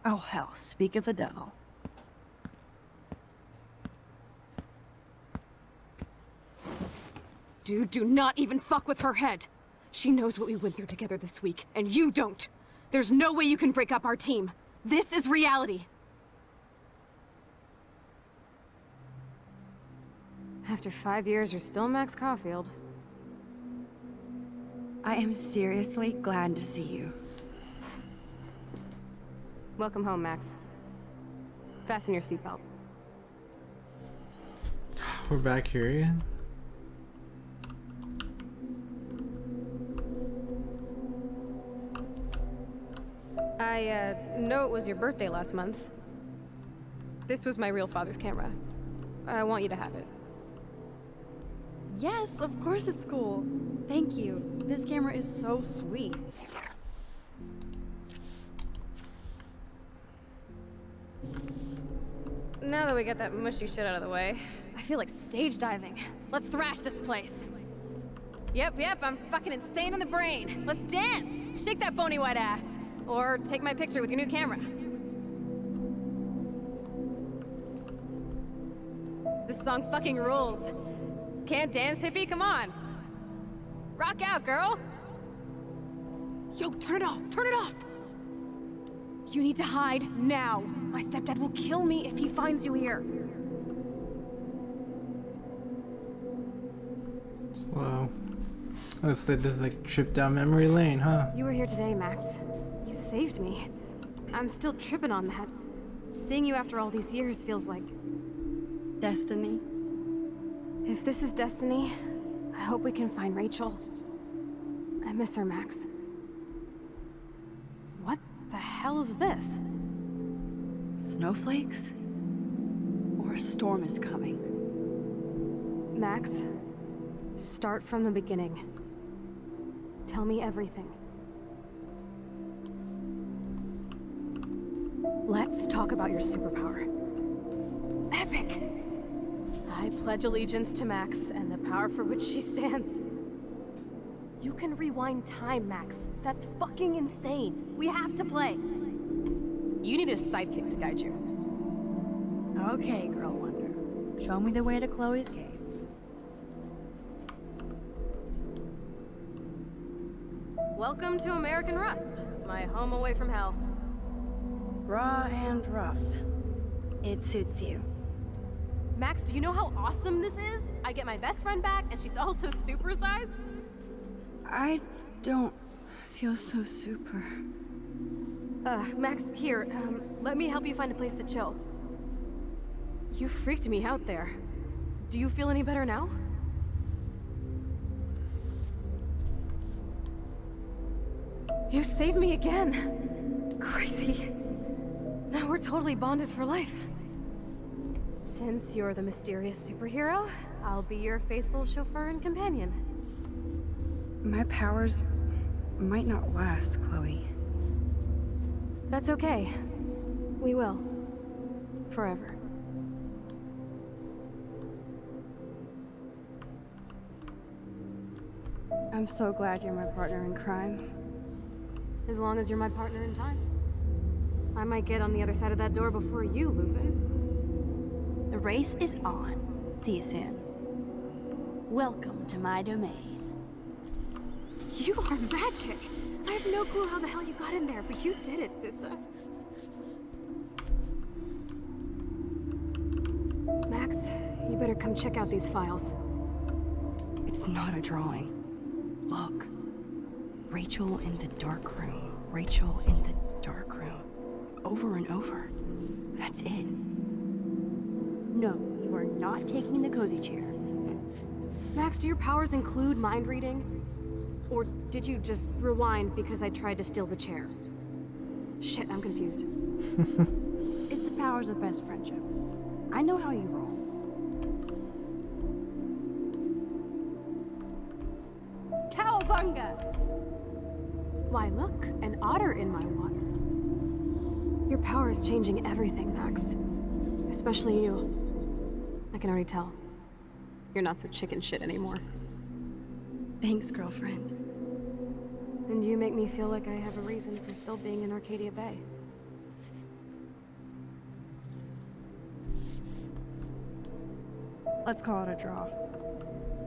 Oh hell, speak of the devil. Dude, do not even fuck with her head. She knows what we went through together this week, and you don't. There's no way you can break up our team. This is reality. After 5 years, you're still Max Caulfield. I am seriously glad to see you. Welcome home, Max. Fasten your seatbelt. We're back here again. I know it was your birthday last month. This was my real father's camera. I want you to have it. Yes, of course it's cool. Thank you. This camera is so sweet. Now that we got that mushy shit out of the way, I feel like stage diving. Let's thrash this place. Yep, I'm fucking insane in the brain. Let's dance! Shake that bony white ass. Or take my picture with your new camera. This song fucking rules. Can't dance, hippie? Come on. Rock out, girl. Yo, turn it off! Turn it off! You need to hide now. My stepdad will kill me if he finds you here. Wow. Looks like this is like a trip down memory lane, huh? You were here today, Max. You saved me. I'm still tripping on that. Seeing you after all these years feels like... Destiny. If this is destiny, I hope we can find Rachel. I miss her, Max. What the hell is this? Snowflakes? Or a storm is coming? Max, start from the beginning. Tell me everything. Let's talk about your superpower. Epic! I pledge allegiance to Max and the power for which she stands. You can rewind time, Max. That's fucking insane. We have to play. You need a sidekick to guide you. Okay, Girl Wonder. Show me the way to Chloe's cave. Welcome to American Rust, my home away from hell. Raw and rough. It suits you. Max, do you know how awesome this is? I get my best friend back, and she's also supersized. I don't feel so super. Max, here, let me help you find a place to chill. You freaked me out there. Do you feel any better now? You saved me again. Crazy. Now we're totally bonded for life. Since you're the mysterious superhero, I'll be your faithful chauffeur and companion. My powers might not last, Chloe. That's okay. We will. Forever. I'm so glad you're my partner in crime. As long as you're my partner in time. I might get on the other side of that door before you, Lupin. The race is on. See you soon. Welcome to my domain. You are magic! I have no clue how the hell you got in there, but you did it, sister. Max, you better come check out these files. It's not a drawing. Look. Rachel in the dark room. Rachel in the dark room. Over and over. That's it. No, you are not taking the cozy chair. Max, do your powers include mind reading? Or did you just rewind because I tried to steal the chair? Shit, I'm confused. It's the powers of best friendship. I know how you roll. Cowabunga! Why, look, an otter in my water. Your power is changing everything, Max. Especially you. I can already tell. You're not so chicken shit anymore. Thanks, girlfriend. And you make me feel like I have a reason for still being in Arcadia Bay. Let's call it a draw.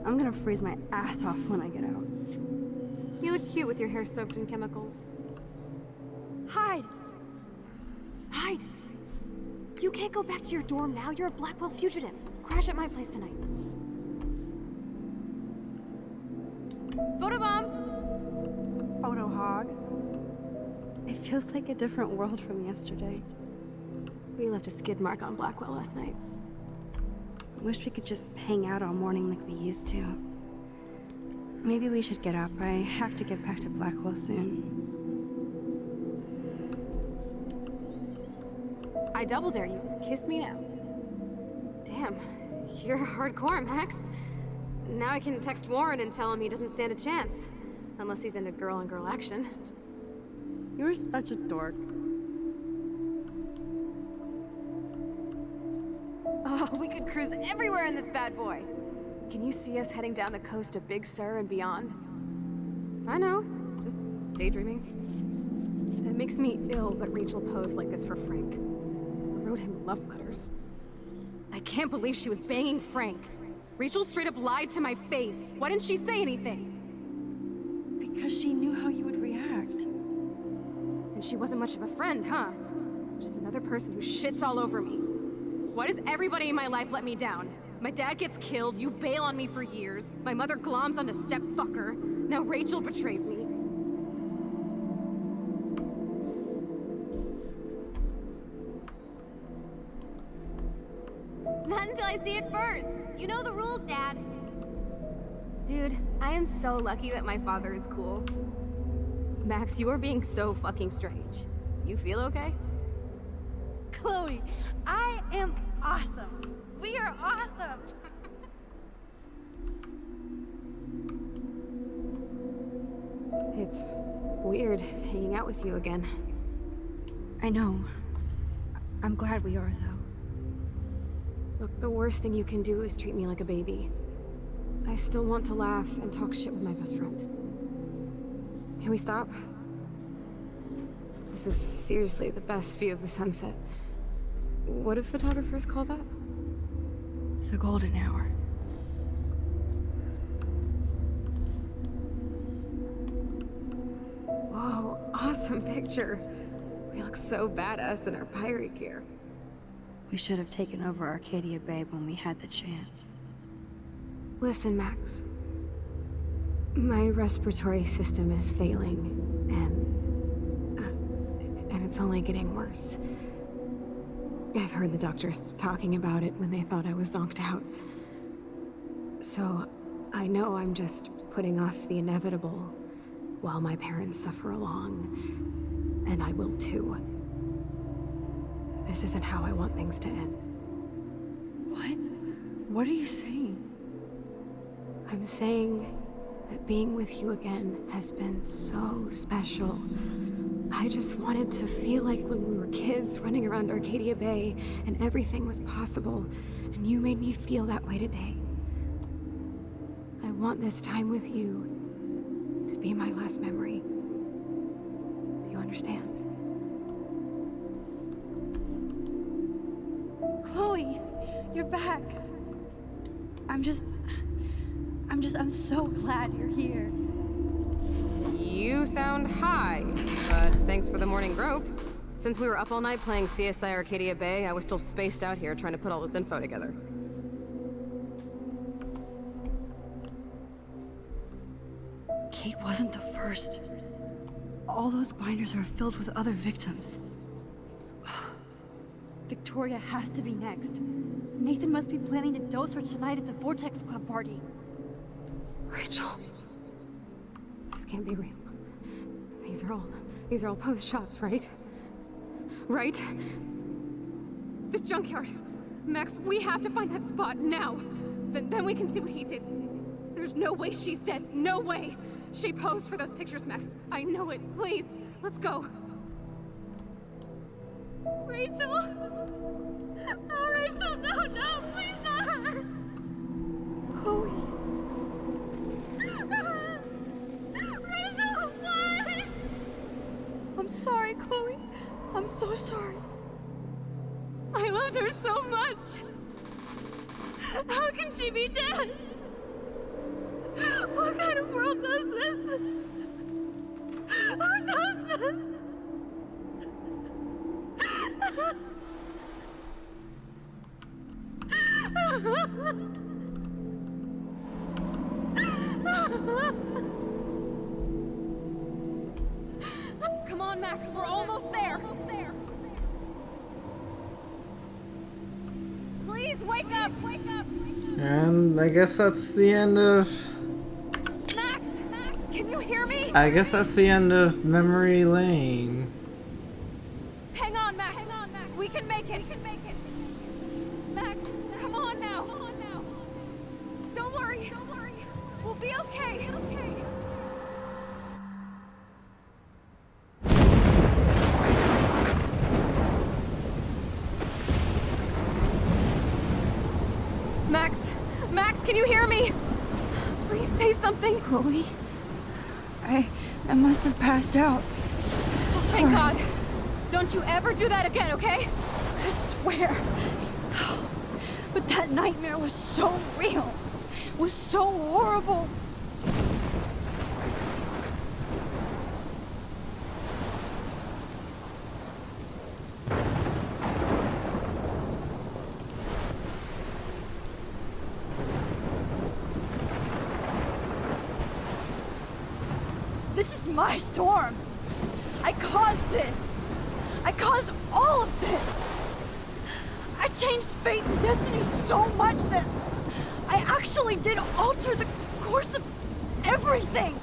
I'm gonna freeze my ass off when I get out. You look cute with your hair soaked in chemicals. Hide! Hide! You can't go back to your dorm now. You're a Blackwell fugitive. Crash at my place tonight. Photobomb! Photo hog. It feels like a different world from yesterday. We left a skid mark on Blackwell last night. Wish we could just hang out all morning like we used to. Maybe we should get up. I have to get back to Blackwell soon. I double dare you. Kiss me now. Damn, you're hardcore, Max. Now I can text Warren and tell him he doesn't stand a chance. Unless he's into girl-on-girl action. You're such a dork. Oh, we could cruise everywhere in this bad boy. Can you see us heading down the coast to Big Sur and beyond? I know, just daydreaming. It makes me ill that Rachel posed like this for Frank. Wrote him love letters. I can't believe she was banging Frank. Rachel straight up lied to my face. Why didn't she say anything? Because she knew how you would react. And she wasn't much of a friend, huh? Just another person who shits all over me. Why does everybody in my life let me down? My dad gets killed, you bail on me for years. My mother gloms onto step-fucker. Now Rachel betrays me. Not until I see it first. You know the rules, Dad. Dude, I am so lucky that my father is cool. Max, you are being so fucking strange. You feel okay? Chloe, I am awesome. We are awesome. It's weird hanging out with you again. I know. I'm glad we are, though. Look, the worst thing you can do is treat me like a baby. I still want to laugh and talk shit with my best friend. Can we stop? This is seriously the best view of the sunset. What do photographers call that? The golden hour. Whoa, awesome picture. We look so badass in our pirate gear. We should have taken over Arcadia Bay when we had the chance. Listen, Max. My respiratory system is failing, and it's only getting worse. I've heard the doctors talking about it when they thought I was zonked out. So, I know I'm just putting off the inevitable while my parents suffer along, and I will too. This isn't how I want things to end. What? What are you saying? I'm saying that being with you again has been so special. I just wanted to feel like when we were kids running around Arcadia Bay and everything was possible, and you made me feel that way today. I want this time with you to be my last memory. Do you understand? Chloe, you're back. I'm so glad you're here. You sound high, but thanks for the morning grope. Since we were up all night playing CSI Arcadia Bay, I was still spaced out here trying to put all this info together. Kate wasn't the first. All those binders are filled with other victims. Victoria has to be next. Nathan must be planning to dose her tonight at the Vortex Club party. Rachel. This can't be real. These are all post shots, right? Right? The junkyard. Max, we have to find that spot now. Then we can see what he did. There's no way she's dead. No way. She posed for those pictures, Max. I know it. Please, let's go. Rachel! Oh, Rachel, no, please not her! Chloe. Rachel, why? I'm sorry, Chloe. I'm so sorry. I loved her so much. How can she be dead? What kind of world does this? Who does this? Come on, Max, we're almost there. Please wake up, wake up. And I guess that's the end of. Max, can you hear me? I guess that's the end of Memory Lane. Hang on, Max. We can make it. Max, come on now. Don't worry. We'll be okay. Max, can you hear me? Please say something. Chloe? I must have passed out. Thank God. Don't you ever do that again, okay? I swear. But that nightmare was so real. Was so horrible. This is my storm. I caused this. I caused all of this. I changed fate and destiny so much that I actually did alter the course of everything.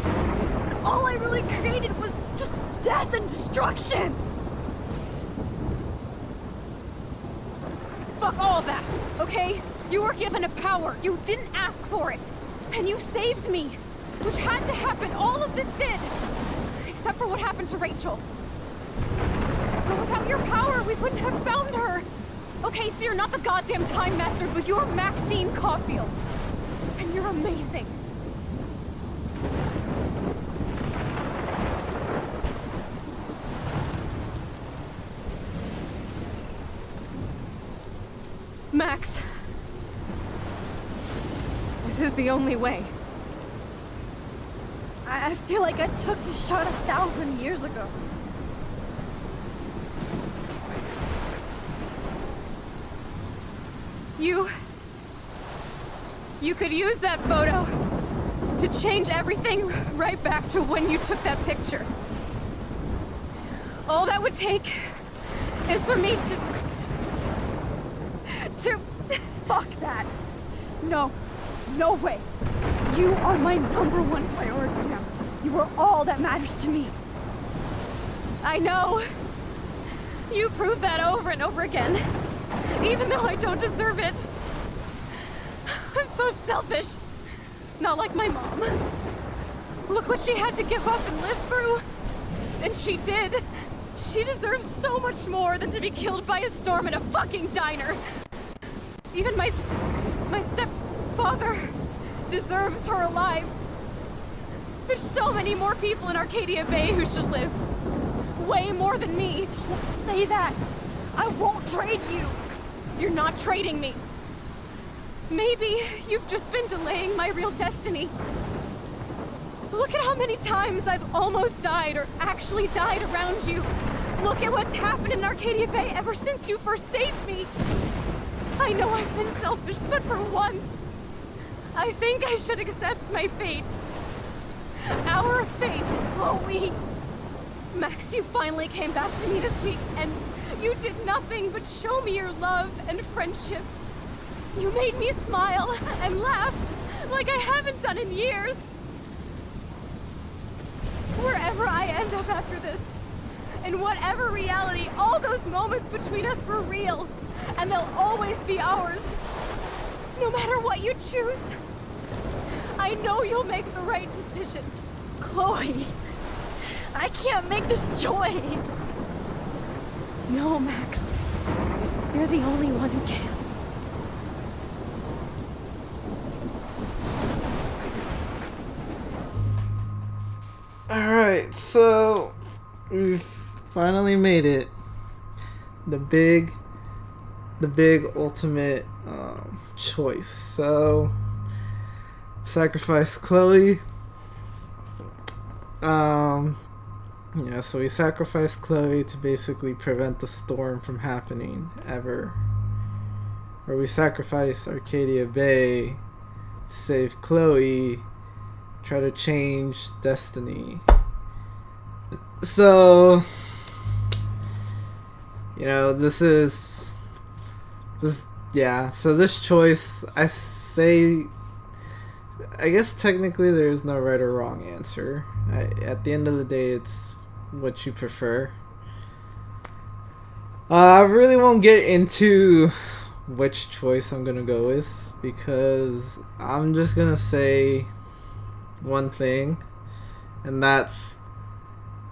And all I really created was just death and destruction. Fuck all of that, okay? You were given a power. You didn't ask for it. And you saved me. Which had to happen. All of this did. Except for what happened to Rachel. But without your power, we wouldn't have found her. Okay, so you're not the goddamn Time Master, but you're Maxine Caulfield. And you're amazing. Max. This is the only way. I feel like I took the shot 1,000 years ago. You could use that photo to change everything right back to when you took that picture. All that would take is for me to... Fuck that. No way. You are my #1 priority now. You are all that matters to me. I know. You prove that over and over again. Even though I don't deserve it. I'm so selfish. Not like my mom. Look what she had to give up and live through. And she did. She deserves so much more than to be killed by a storm in a fucking diner. Even my stepfather deserves her alive. There's so many more people in Arcadia Bay who should live. Way more than me. Don't say that. I won't trade you. You're not trading me. Maybe you've just been delaying my real destiny. Look at how many times I've almost died or actually died around you. Look at what's happened in Arcadia Bay ever since you first saved me. I know I've been selfish, but for once, I think I should accept my fate. Our fate. Chloe. Max, you finally came back to me this week, and you did nothing but show me your love and friendship. You made me smile and laugh like I haven't done in years. Wherever I end up after this, in whatever reality, all those moments between us were real, and they'll always be ours. No matter what you choose, I know you'll make the right decision. Chloe. I can't make this choice. No, Max. You're the only one who can. Alright, so we've finally made it. The big the big ultimate choice. So sacrifice Chloe. So we sacrifice Chloe to basically prevent the storm from happening ever. Or we sacrifice Arcadia Bay to save Chloe, try to change destiny. So, this choice, I guess technically there is no right or wrong answer. At the end of the day, it's what you prefer. I really won't get into which choice I'm gonna go with, because I'm just gonna say one thing, and that's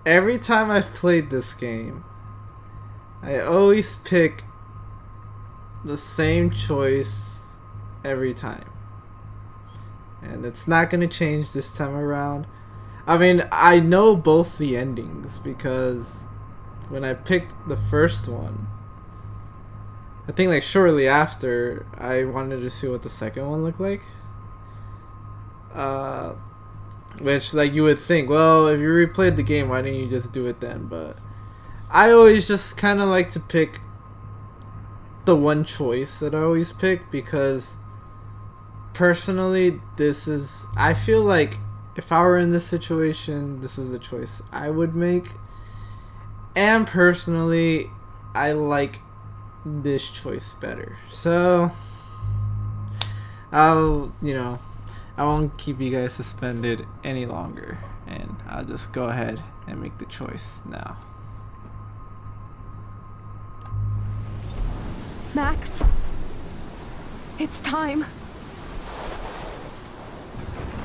every time I've played this game, I always pick the same choice every time. And it's not going to change this time around. I mean, I know both the endings, because when I picked the first one, I think like shortly after, I wanted to see what the second one looked like. Which, like, you would think, well, if you replayed the game, why didn't you just do it then? But I always just kind of like to pick the one choice that I always pick, because personally, I feel like if I were in this situation, this is the choice I would make. And personally, I like this choice better. So, I won't keep you guys suspended any longer, and I'll just go ahead and make the choice now. Max, it's time.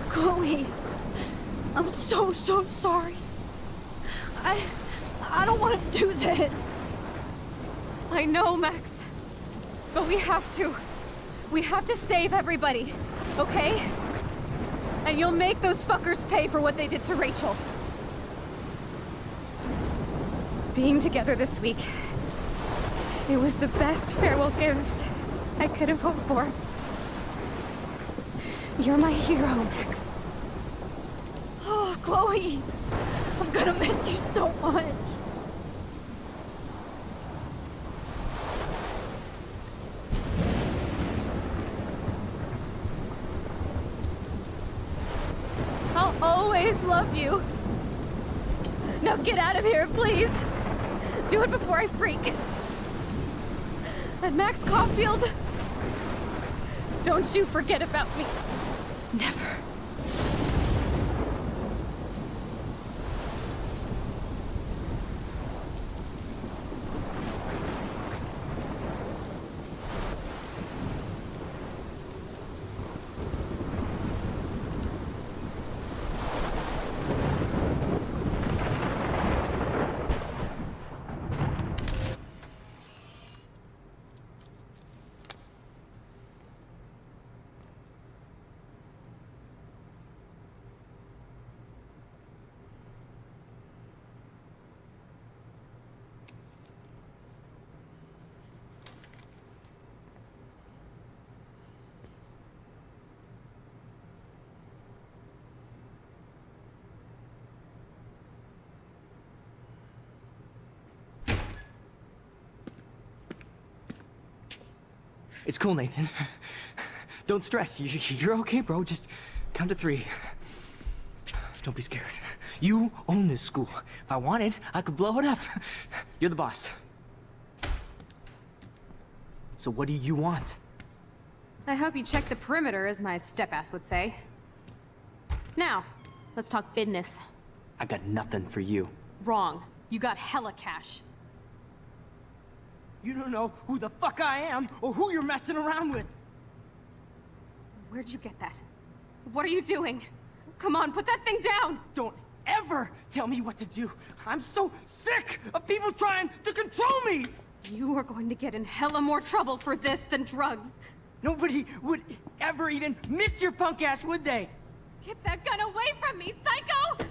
Chloe, I'm so sorry. I don't want to do this. I know, Max, but we have to. We have to save everybody, okay? And you'll make those fuckers pay for what they did to Rachel. Being together this week, it was the best farewell gift I could have hoped for. You're my hero, Max. Oh, Chloe, I'm gonna miss you so much. I'll always love you. Now get out of here, please. Do it before I freak. And Max Caulfield, don't you forget about me. Never. It's cool, Nathan. Don't stress. You're okay, bro. Just count to 3. Don't be scared. You own this school. If I wanted, I could blow it up. You're the boss. So what do you want? I hope you check the perimeter, as my step-ass would say. Now, let's talk business. I got nothing for you. Wrong. You got hella cash. You don't know who the fuck I am or who you're messing around with. Where'd you get that? What are you doing? Come on, put that thing down! Don't ever tell me what to do. I'm so sick of people trying to control me. You are going to get in hella more trouble for this than drugs. Nobody would ever even miss your punk ass, would they? Get that gun away from me, psycho!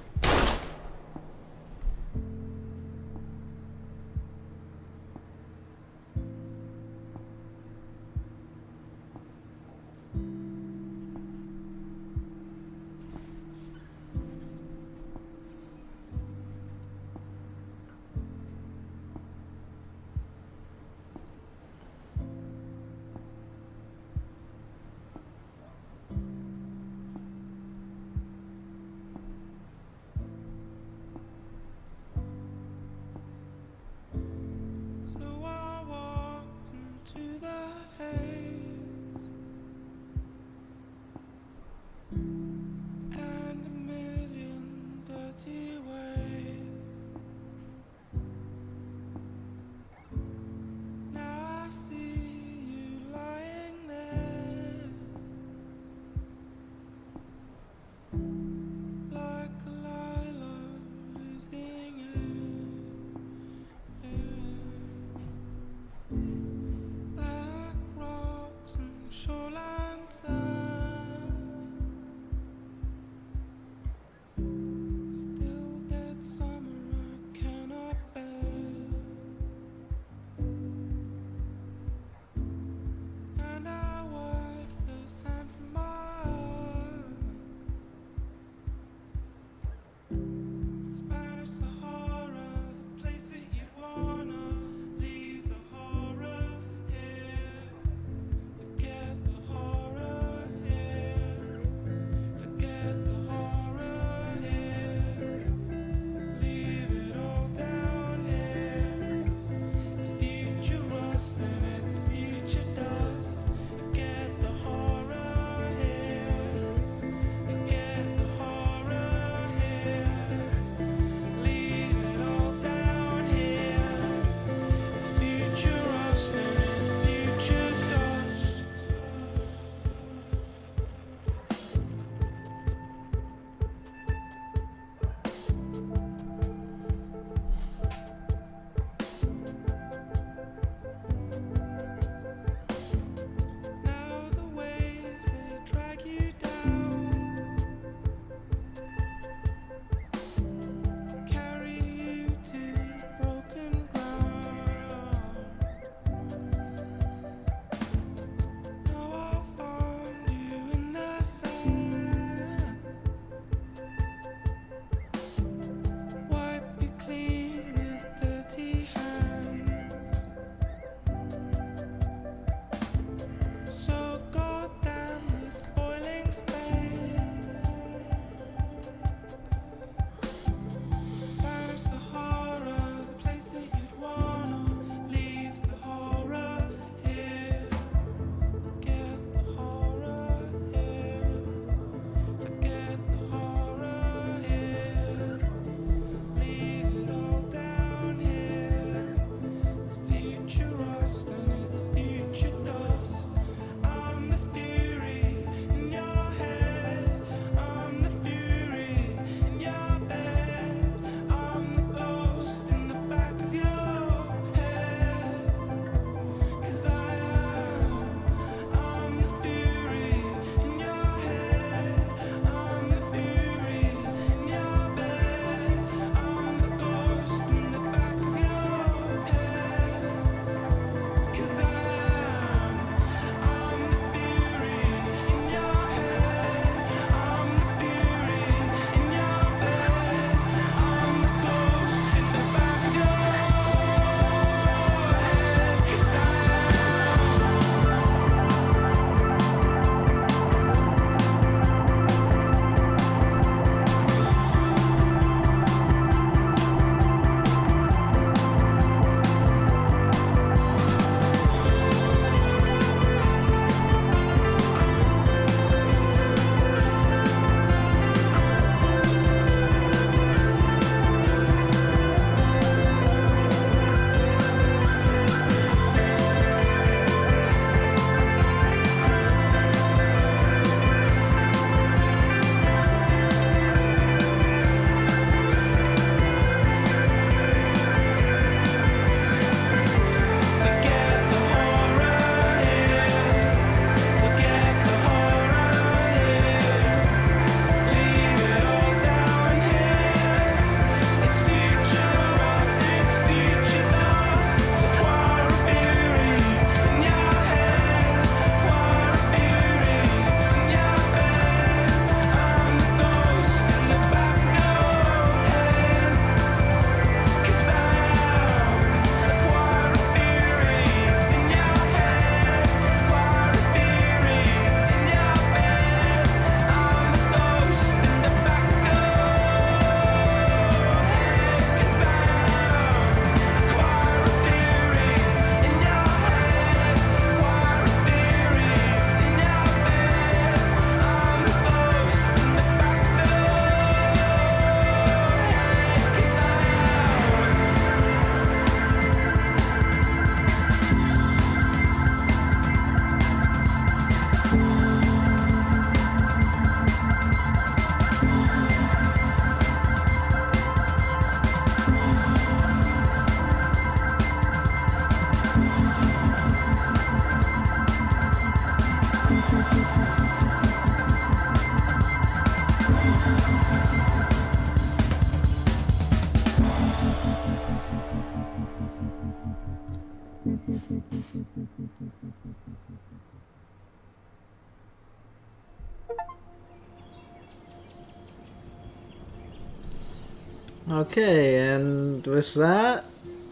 Okay, and with that,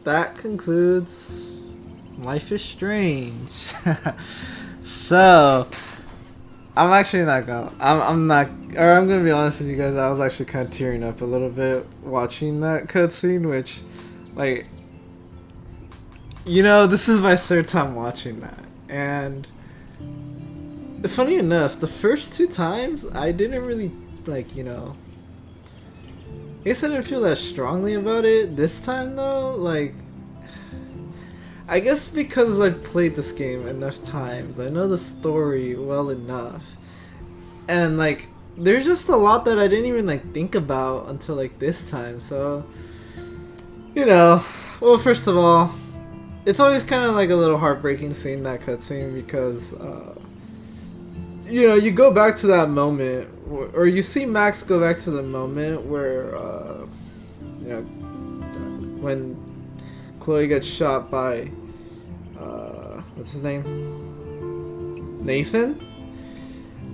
that concludes Life is Strange. So, I'm actually not gonna. I'm not. Or I'm gonna be honest with you guys. I was actually kind of tearing up a little bit watching that cutscene, which, like, you know, this is my third time watching that, and funny enough, the first two times I didn't really like, you know. I guess I didn't feel that strongly about it. This time though, like, I guess because I've played this game enough times, I know the story well enough, and like, there's just a lot that I didn't even like think about until like this time. So, you know, well, first of all, it's always kind of like a little heartbreaking seeing that cutscene because, you know, you go back to that moment, or you see Max go back to the moment where, you know, when Chloe gets shot by, what's his name? Nathan?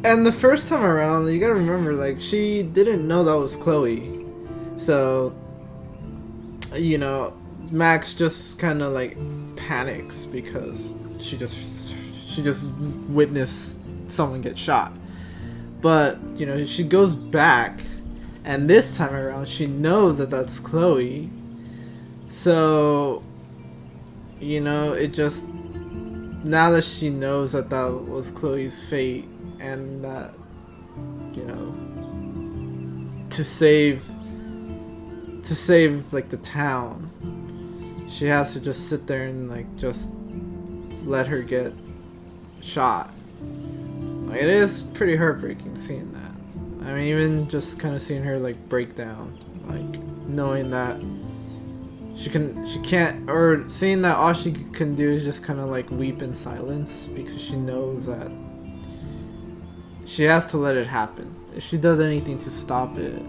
And the first time around, you gotta remember, like, she didn't know that was Chloe. So, you know, Max just kind of, like, panics because she just witnessed someone get shot. But, you know, she goes back, and this time around, she knows that that's Chloe. So, you know, it just, now that she knows that that was Chloe's fate, and that, you know, to save, like, the town, she has to just sit there and, like, just let her get shot. Like, it is pretty heartbreaking seeing that. I mean, even just kind of seeing her, like, break down, like, knowing that she can't, or seeing that all she can do is just kind of, like, weep in silence because she knows that she has to let it happen. If she does anything to stop it,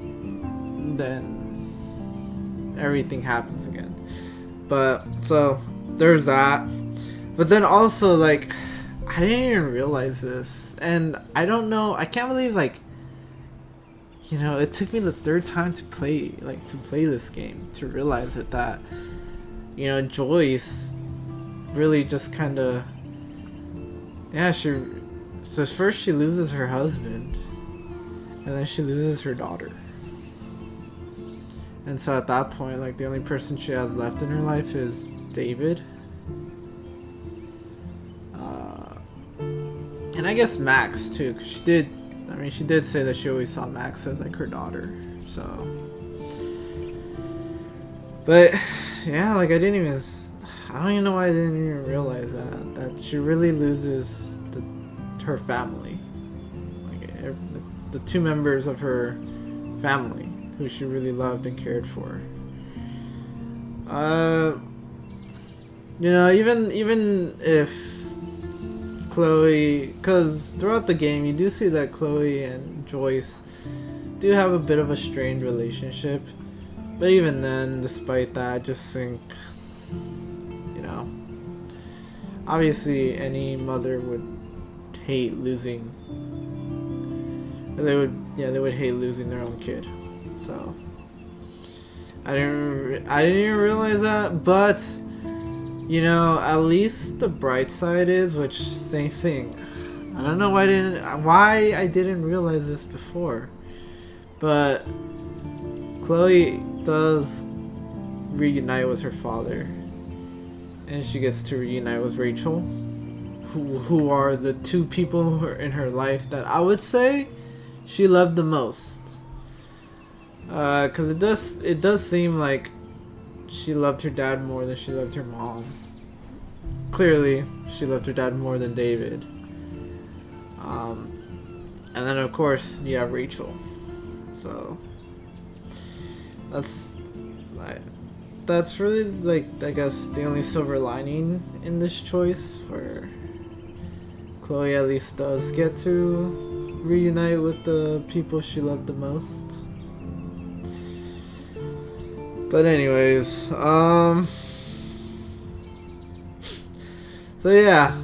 then everything happens again. But, so, there's that. But then also, like, I didn't even realize this. And I don't know, I can't believe, like, you know, it took me the third time to play this game to realize it, that, you know, Joyce really just kind of, yeah, so first she loses her husband, and then she loses her daughter. And so at that point, like, the only person she has left in her life is David. And I guess Max too, 'cause she did say that she always saw Max as, like, her daughter. So, but yeah, like, I don't even know why I didn't even realize that she really loses her family, like, the two members of her family who she really loved and cared for. You know, even if Chloe, because throughout the game you do see that Chloe and Joyce do have a bit of a strained relationship, but even then, despite that, I just think, you know, obviously any mother would hate losing, they would hate losing their own kid. So I didn't even realize that, but, you know, at least the bright side is, which, same thing. I don't know why I didn't realize this before, but Chloe does reunite with her father, and she gets to reunite with Rachel, who are the two people who are in her life that I would say she loved the most. Because it does seem like she loved her dad more than she loved her mom. Clearly, she loved her dad more than David. And then, of course, you have Rachel. So that's really, like, I guess the only silver lining in this choice, where Chloe at least does get to reunite with the people she loved the most. But anyways, so yeah,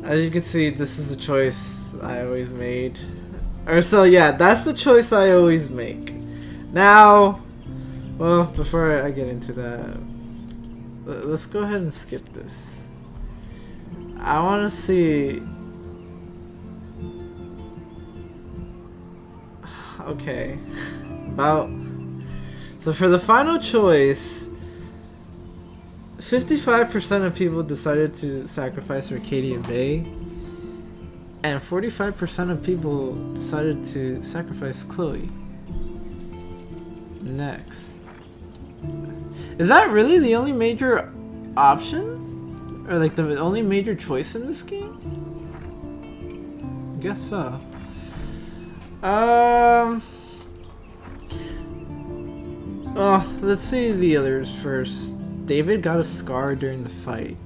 as you can see, this is the choice I always made. Or so yeah, that's the choice I always make. Now, Well, before I get into that, let's go ahead and skip this. I want to see. Okay. So for the final choice, 55% of people decided to sacrifice Arcadia Bay, and 45% of people decided to sacrifice Chloe. Next. Is that really the only major option? Or like the only major choice in this game? Guess so. Oh, let's see the others first. David got a scar during the fight.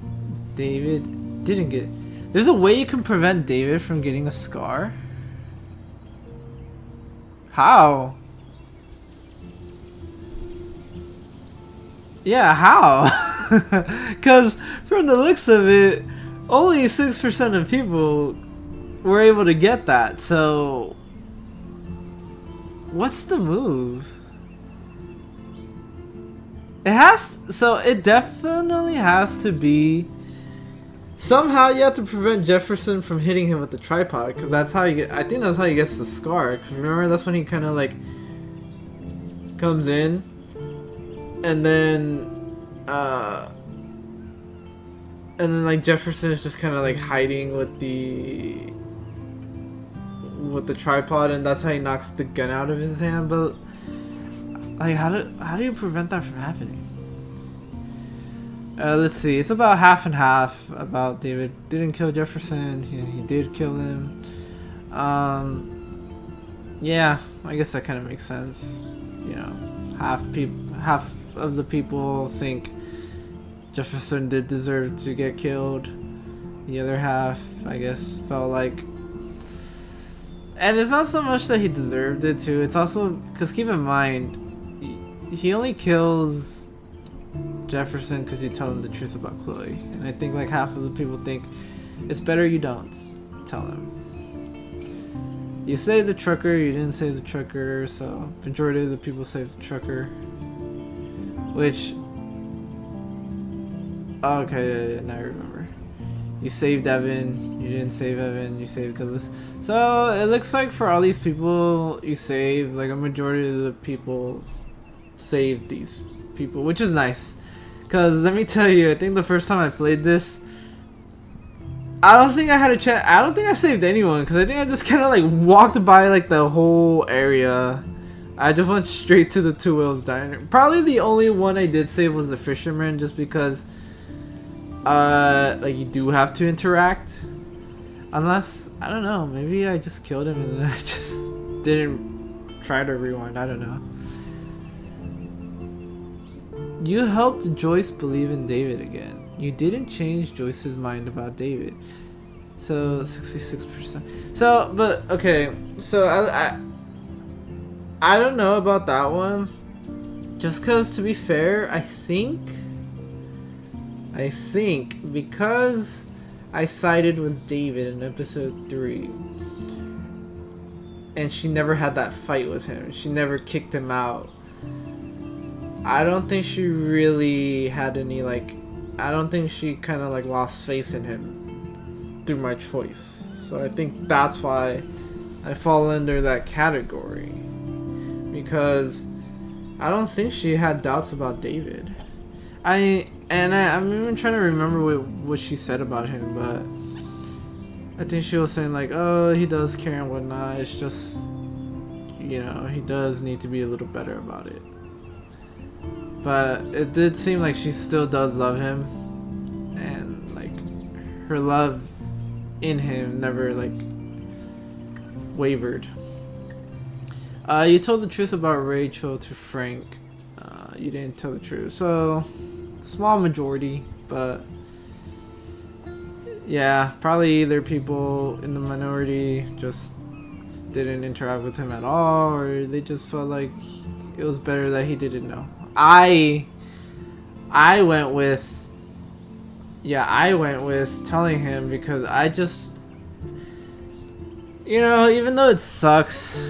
David didn't get... There's a way you can prevent David from getting a scar? How? Yeah, how? Because from the looks of it, only 6% of people were able to get that. So, what's the move? It definitely has to be somehow you have to prevent Jefferson from hitting him with the tripod, because that's how you get. I think that's how he gets the scar. 'Cause remember, that's when he kind of like comes in, and then like Jefferson is just kind of like hiding with the tripod, and that's how he knocks the gun out of his hand. But like, how do you prevent that from happening? Let's see. It's about half and half. About David didn't kill Jefferson. He did kill him. Yeah, I guess that kind of makes sense. You know, half of the people think Jefferson did deserve to get killed. The other half, I guess, felt like. And it's not so much that he deserved it too. It's also because keep in mind, he only kills Jefferson because you tell him the truth about Chloe, and I think like half of the people think it's better you don't tell him. You saved the trucker, you didn't save the trucker, so majority of the people saved the trucker. Which, oh, okay, yeah, now I remember. You saved Evan, you didn't save Evan, you saved Ellis. So it looks like for all these people you saved, like a majority of the people saved these people, which is nice. Cause let me tell you, I think the first time I played this, I don't think I had a chance. I don't think I saved anyone, because I think I just kind of like walked by like the whole area. I just went straight to the Two Wheels Diner. Probably the only one I did save was the fisherman, just because like you do have to interact. Unless, I don't know, maybe I just killed him and then I just didn't try to rewind. I don't know. You helped Joyce believe in David again. You didn't change Joyce's mind about David. So 66%. So, but okay. So I don't know about that one. Just cause to be fair, I think because I sided with David in episode 3, and she never had that fight with him. She never kicked him out. I don't think she really had any like. I don't think she kind of like lost faith in him through my choice. So I think that's why I fall under that category, because I don't think she had doubts about David. I'm even trying to remember what she said about him, but I think she was saying like, oh, he does care and whatnot. It's just, you know, he does need to be a little better about it. But it did seem like she still does love him, and like her love in him never like wavered. You told the truth about Rachel to Frank. You didn't tell the truth, so small majority, but yeah, probably either people in the minority just didn't interact with him at all, or they just felt like it was better that he didn't know. I went with telling him, because I just, you know, even though it sucks,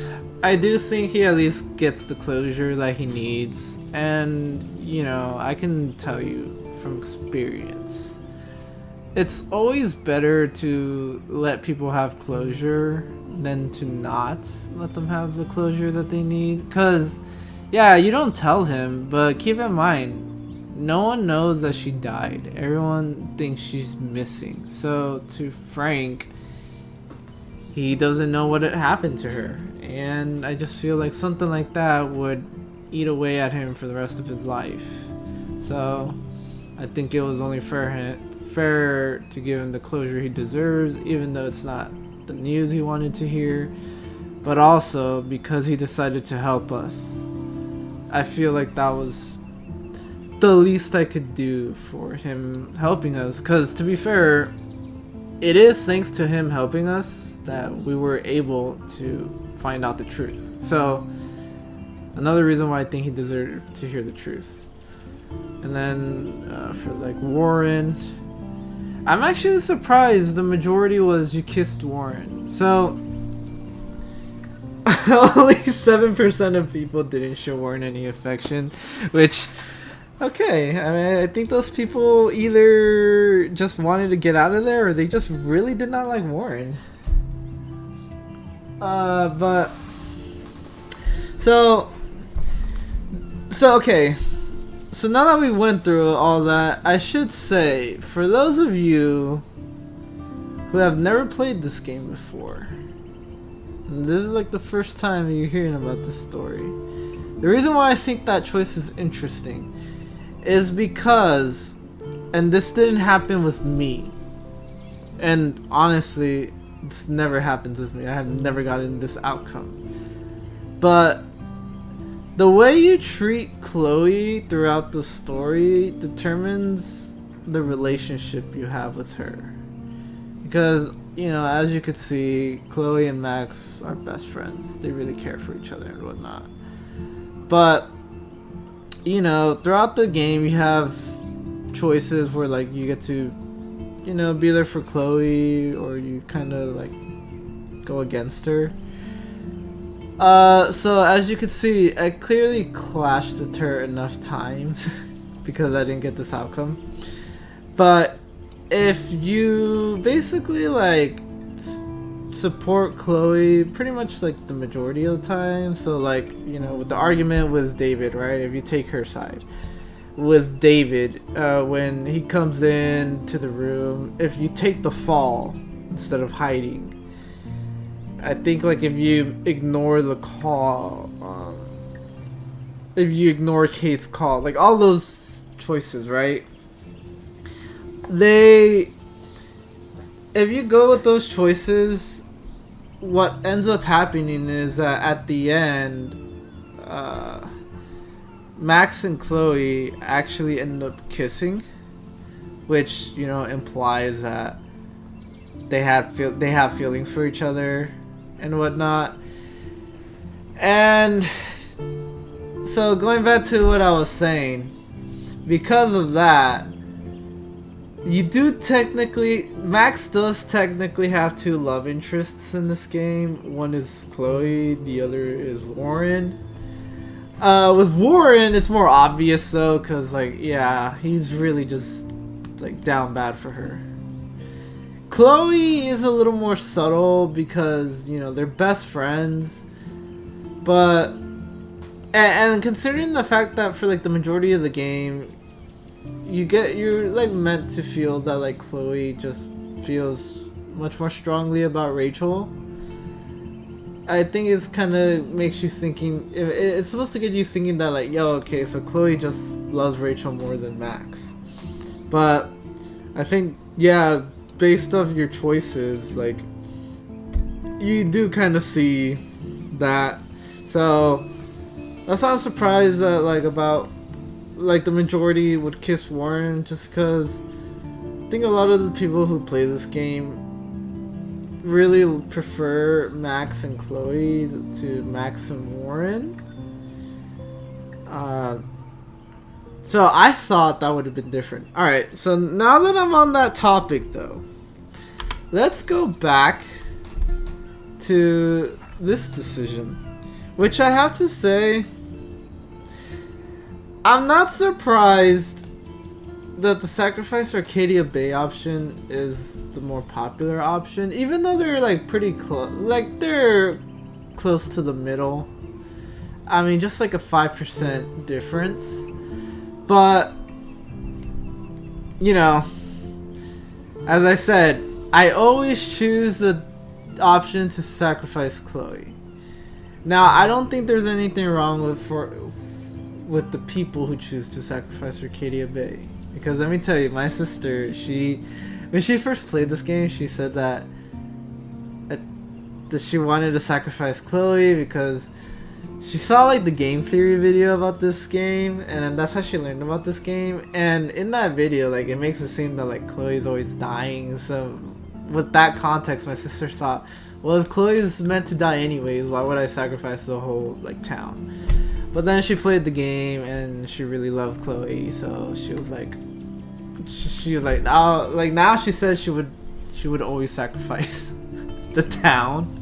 I do think he at least gets the closure that he needs. And, you know, I can tell you from experience, it's always better to let people have closure than to not let them have the closure that they need. Because, yeah, you don't tell him, but keep in mind, no one knows that she died. Everyone thinks she's missing. So to Frank, he doesn't know what had happened to her. And I just feel like something like that would eat away at him for the rest of his life. So I think it was only fair to give him the closure he deserves, even though it's not the news he wanted to hear, but also because he decided to help us. I feel like that was the least I could do for him helping us, because to be fair, it is thanks to him helping us that we were able to find out the truth. So another reason why I think he deserved to hear the truth. And then for like Warren, I'm actually surprised the majority was you kissed Warren. So only 7% of people didn't show Warren any affection, which, okay, I mean, I think those people either just wanted to get out of there or they just really did not like Warren. But so okay. So now that we went through all that, I should say, for those of you who have never played this game before, and this is like the first time you're hearing about this story, the reason why I think that choice is interesting is because, and this didn't happen with me, and honestly, this never happens with me. I have never gotten this outcome. But the way you treat Chloe throughout the story determines the relationship you have with her. Because, you know, as you could see, Chloe and Max are best friends. They really care for each other and whatnot. But, you know, throughout the game you have choices where, like, you get to, you know, be there for Chloe, or you kind of, like, go against her. So as you can see, I clearly clashed with her enough times because I didn't get this outcome. But if you basically like support Chloe pretty much like the majority of the time, so like, you know, with the argument with David, right? If you take her side with David, when he comes in to the room, if you take the fall instead of hiding, I think like if you ignore the call, if you ignore Kate's call, like all those choices, right? If you go with those choices, what ends up happening is that at the end, Max and Chloe actually end up kissing, which, you know, implies that they have feelings for each other and whatnot. And so going back to what I was saying, because of that, Max does technically have two love interests in this game. One is Chloe, the other is Warren. With Warren, it's more obvious though, cause like, yeah, he's really just like down bad for her. Chloe is a little more subtle because, you know, they're best friends, but and considering the fact that for like the majority of the game, you're like meant to feel that like Chloe just feels much more strongly about Rachel. I think it's kind of makes you thinking, it's supposed to get you thinking that like, yo, okay, so Chloe just loves Rachel more than Max. But I think, yeah, based off your choices, like, you do kind of see that. So that's why I'm surprised that like about like the majority would kiss Warren, just because I think a lot of the people who play this game really prefer Max and Chloe to Max and Warren. So I thought that would have been different. Alright, so now that I'm on that topic though, let's go back to this decision, which I have to say, I'm not surprised that the Sacrifice Arcadia Bay option is the more popular option, even though they're like pretty close, like they're close to the middle. I mean, just like a 5% difference. But, you know, as I said, I always choose the option to sacrifice Chloe. Now, I don't think there's anything wrong with the people who choose to sacrifice Arcadia Bay. Because let me tell you, my sister, when she first played this game, she said that she wanted to sacrifice Chloe because she saw like the game theory video about this game, and then that's how she learned about this game. And in that video, like, it makes it seem that like Chloe's always dying. So with that context, my sister thought, well, if Chloe's meant to die anyways, why would I sacrifice the whole like town? But then she played the game and she really loved Chloe, so she was like now she said she would always sacrifice the town.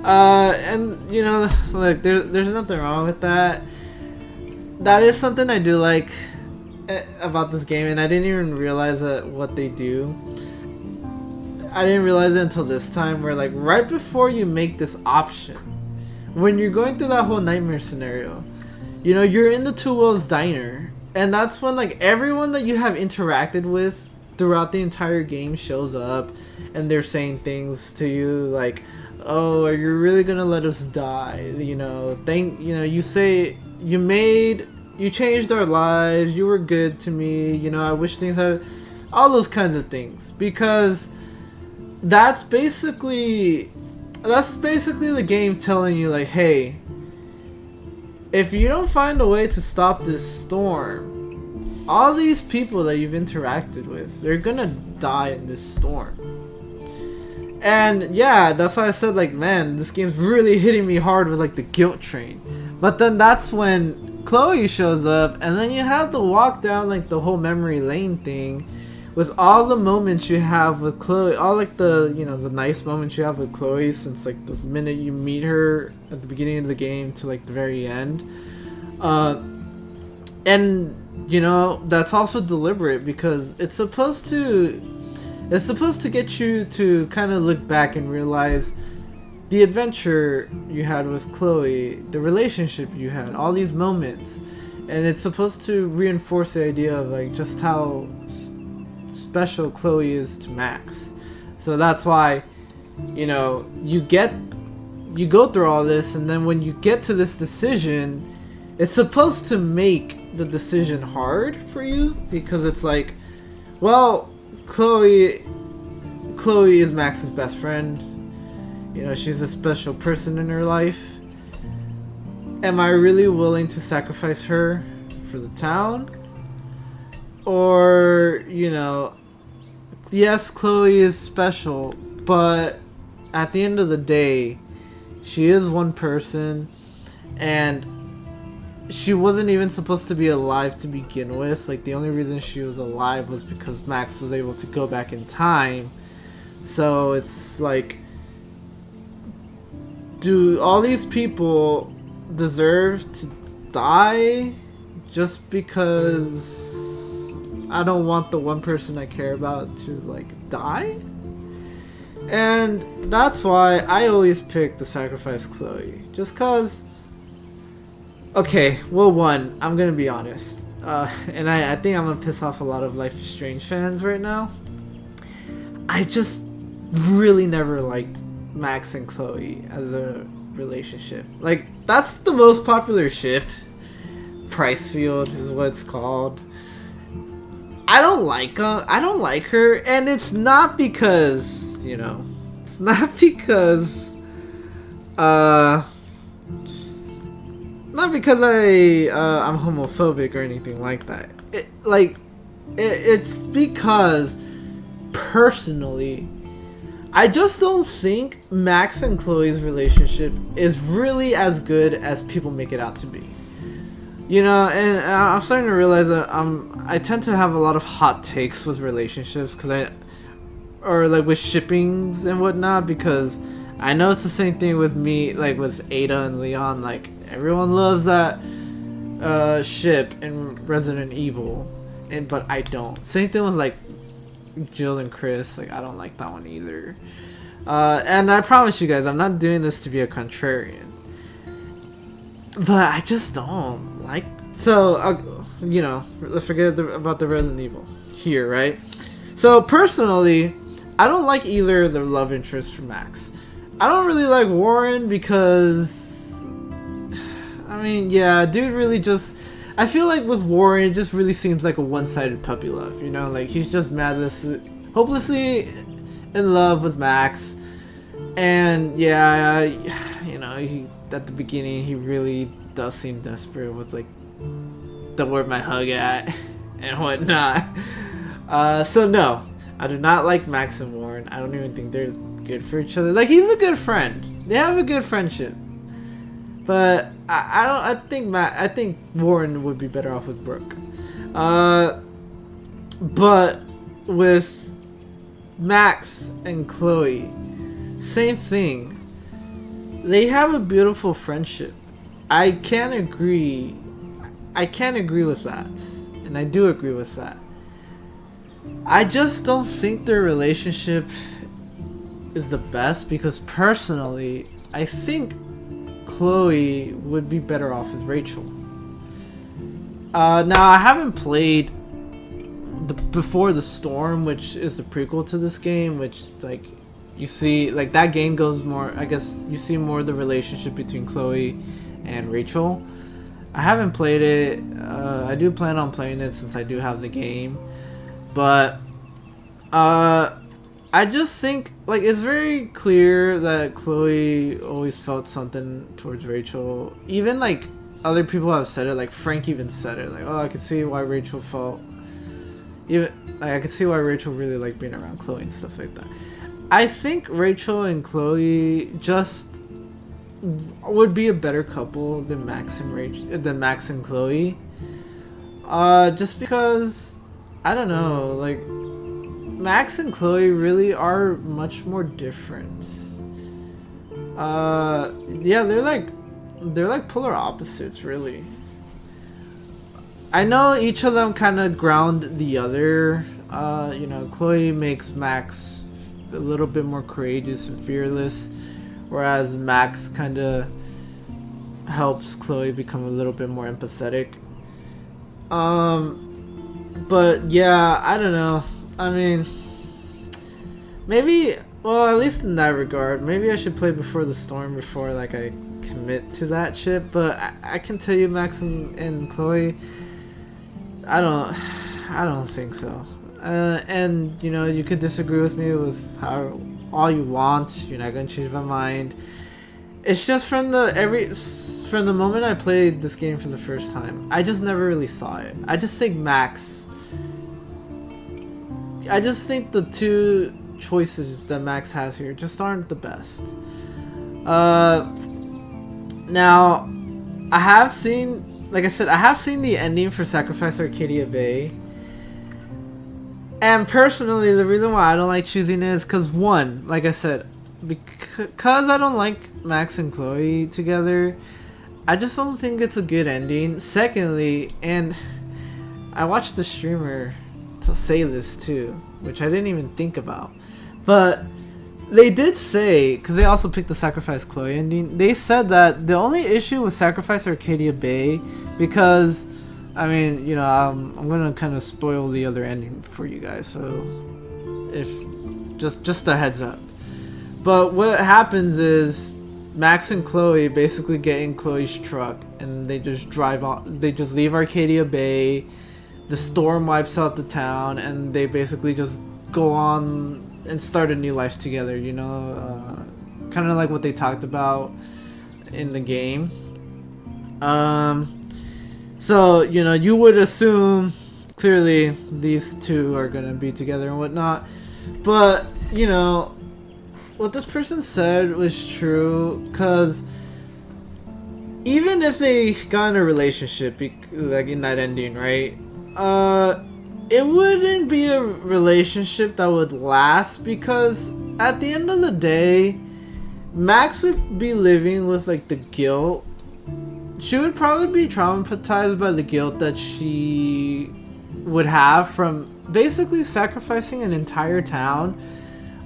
And you know, like there's nothing wrong with that. That is something I do like about this game, and I didn't even realize that what they do. I didn't realize it until this time, where like right before you make this option, when you're going through that whole nightmare scenario, you know, you're in the Two Wolves diner, and that's when like everyone that you have interacted with throughout the entire game shows up, and they're saying things to you like, oh, are you really gonna let us die? You know, you say you changed our lives, you were good to me, you know, I wish things had, all those kinds of things, because that's basically the game telling you like, hey, if you don't find a way to stop this storm, all these people that you've interacted with, they're gonna die in this storm. And yeah, that's why I said like, man, this game's really hitting me hard with like the guilt train. But then that's when Chloe shows up, and then you have to walk down like the whole memory lane thing with all the moments you have with Chloe, all like the, you know, the nice moments you have with Chloe since like the minute you meet her at the beginning of the game to like the very end. And you know, that's also deliberate because it's supposed to get you to kind of look back and realize the adventure you had with Chloe, the relationship you had, all these moments. And it's supposed to reinforce the idea of like just how special Chloe is to Max. So that's why, you know, you go through all this, and then when you get to this decision, it's supposed to make the decision hard for you, because it's like, well, Chloe is Max's best friend. You know, she's a special person in her life. Am I really willing to sacrifice her for the town? Or, you know, yes, Chloe is special, but at the end of the day, she is one person, and she wasn't even supposed to be alive to begin with. Like, the only reason she was alive was because Max was able to go back in time. So it's like, do all these people deserve to die just because I don't want the one person I care about to like die? And that's why I always pick the sacrifice Chloe, just cause. Okay, well, one, I'm gonna be honest, and I think I'm gonna piss off a lot of Life is Strange fans right now. I just really never liked Max and Chloe as a relationship. Like, that's the most popular ship. Pricefield is what it's called. I don't like her, and it's not because, you know, it's not because I'm homophobic or anything like that. It's because personally, I just don't think Max and Chloe's relationship is really as good as people make it out to be. You know, and I'm starting to realize that I tend to have a lot of hot takes with relationships, or like with shippings and whatnot, because I know it's the same thing with me, like with Ada and Leon. Like, everyone loves that ship in Resident Evil, but I don't. Same thing with like Jill and Chris. Like I don't like that one either. And I promise you guys, I'm not doing this to be a contrarian, but I just don't like. So you know, let's forget about the Resident Evil here, right? So personally, I don't like either of the love interests for Max. I don't really like Warren because, I mean, yeah, dude really just, I feel like with Warren, it just really seems like a one-sided puppy love, you know? Like, he's just hopelessly in love with Max. And, yeah, you know, at the beginning, he really does seem desperate with, like, the where my hug at and whatnot. So, no, I do not like Max and Warren. I don't even think they're good for each other. Like, he's a good friend. They have a good friendship. But I think Warren would be better off with Brooke. But with Max and Chloe, same thing. They have a beautiful friendship. I can't agree with that. And I do agree with that. I just don't think their relationship is the best because personally, I think Chloe would be better off with Rachel. Now I haven't played Before the Storm, which is the prequel to this game, which like you see, like that game goes more, I guess you see more of the relationship between Chloe and Rachel. I haven't played it. I do plan on playing it since I do have the game, but I just think, like, it's very clear that Chloe always felt something towards Rachel. Even, like, other people have said it, like, Frank even said it, like, oh, I could see why Rachel felt, even, like, I could see why Rachel really liked being around Chloe and stuff like that. I think Rachel and Chloe just would be a better couple than Max and Chloe. Just because, I don't know, like, Max and Chloe really are much more different. Yeah, they're like polar opposites, really. I know each of them kind of ground the other. You know, Chloe makes Max a little bit more courageous and fearless, whereas Max kind of helps Chloe become a little bit more empathetic. But yeah, I don't know. I mean, maybe, well, at least in that regard, maybe I should play Before the Storm before, like, I commit to that shit. But I can tell you, Max and Chloe, I don't think so. And, you know, you could disagree with me with how all you want. You're not gonna change my mind. It's just from the moment I played this game for the first time, I just never really saw it. I just think the two choices that Max has here just aren't the best. Now, I have seen, like I said, I have seen the ending for Sacrifice Arcadia Bay. And personally, the reason why I don't like choosing it is because, one, like I said, because I don't like Max and Chloe together, I just don't think it's a good ending. Secondly, and I watched the streamer to say this too, which I didn't even think about, but they did say, because they also picked the Sacrifice Chloe ending, they said that the only issue with Sacrifice Arcadia Bay, because, I mean, you know, I'm gonna kind of spoil the other ending for you guys, so if just a heads up. But what happens is Max and Chloe basically get in Chloe's truck and they just drive off. They just leave Arcadia Bay. The storm wipes out the town, and they basically just go on and start a new life together, you know, kind of like what they talked about in the game. So, you know, you would assume clearly these two are gonna be together and whatnot, but, you know, what this person said was true, because even if they got in a relationship, like in that ending, right, it wouldn't be a relationship that would last, because at the end of the day, Max would be living with, like, the guilt she would probably be traumatized by the guilt that she would have from basically sacrificing an entire town.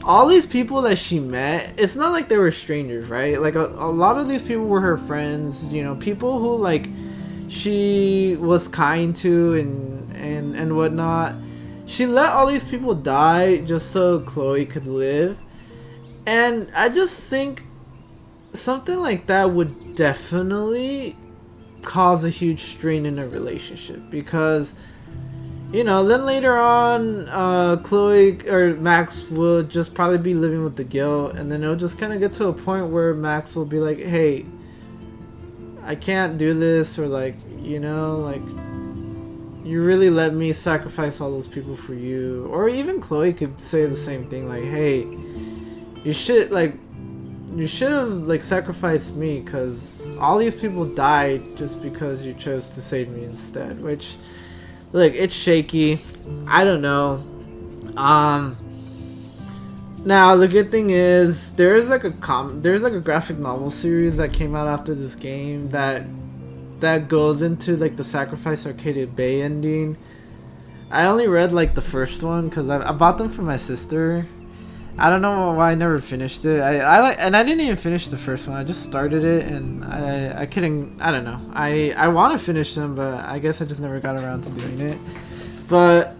All these people that she met, it's not like they were strangers, right? Like a lot of these people were her friends, you know, people who like she was kind to and whatnot. She let all these people die just so Chloe could live. And I just think something like that would definitely cause a huge strain in a relationship, because you know, then later on Chloe or Max will just probably be living with the guilt, and then it'll just kind of get to a point where Max will be like, hey, I can't do this, or like, you know, like, you really let me sacrifice all those people for you. Or even Chloe could say the same thing, like, hey, you should have like sacrificed me, because all these people died just because you chose to save me instead. Which, look, it's shaky. I don't know. Now the good thing is there's like a graphic novel series that came out after this game that goes into like the Sacrifice Arcadia Bay ending. I only read like the first one because I bought them for my sister. I don't know why I never finished it. I didn't even finish the first one. I just started it, and I couldn't. I don't know. I want to finish them, but I guess I just never got around to doing it. But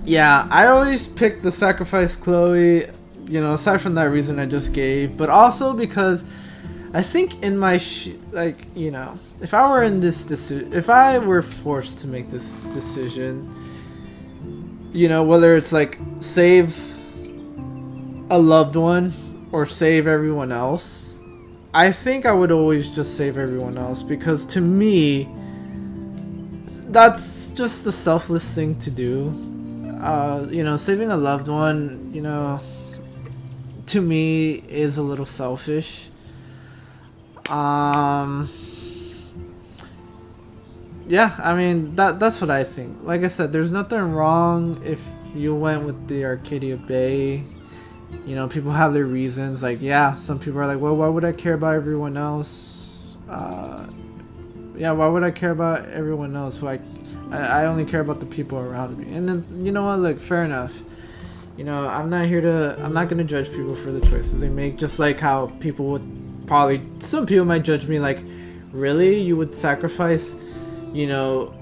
yeah, I always picked the Sacrifice Chloe. You know, aside from that reason I just gave, but also because I think in my like, you know, if I were in this if I were forced to make this decision, you know, whether it's like save a loved one or save everyone else, I think I would always just save everyone else, because to me that's just the selfless thing to do. You know, saving a loved one, you know, to me is a little selfish. Yeah, I mean that's what I think. Like I said, there's nothing wrong if you went with the Arcadia Bay. You know, people have their reasons. Like, yeah, some people are like, well, why would I care about everyone else? Yeah, why would I care about everyone else? Who I only care about the people around me. And it's, you know what, look, fair enough. You know, I'm not gonna judge people for the choices they make. Just like how people would some people might judge me like, really, you would sacrifice, you know,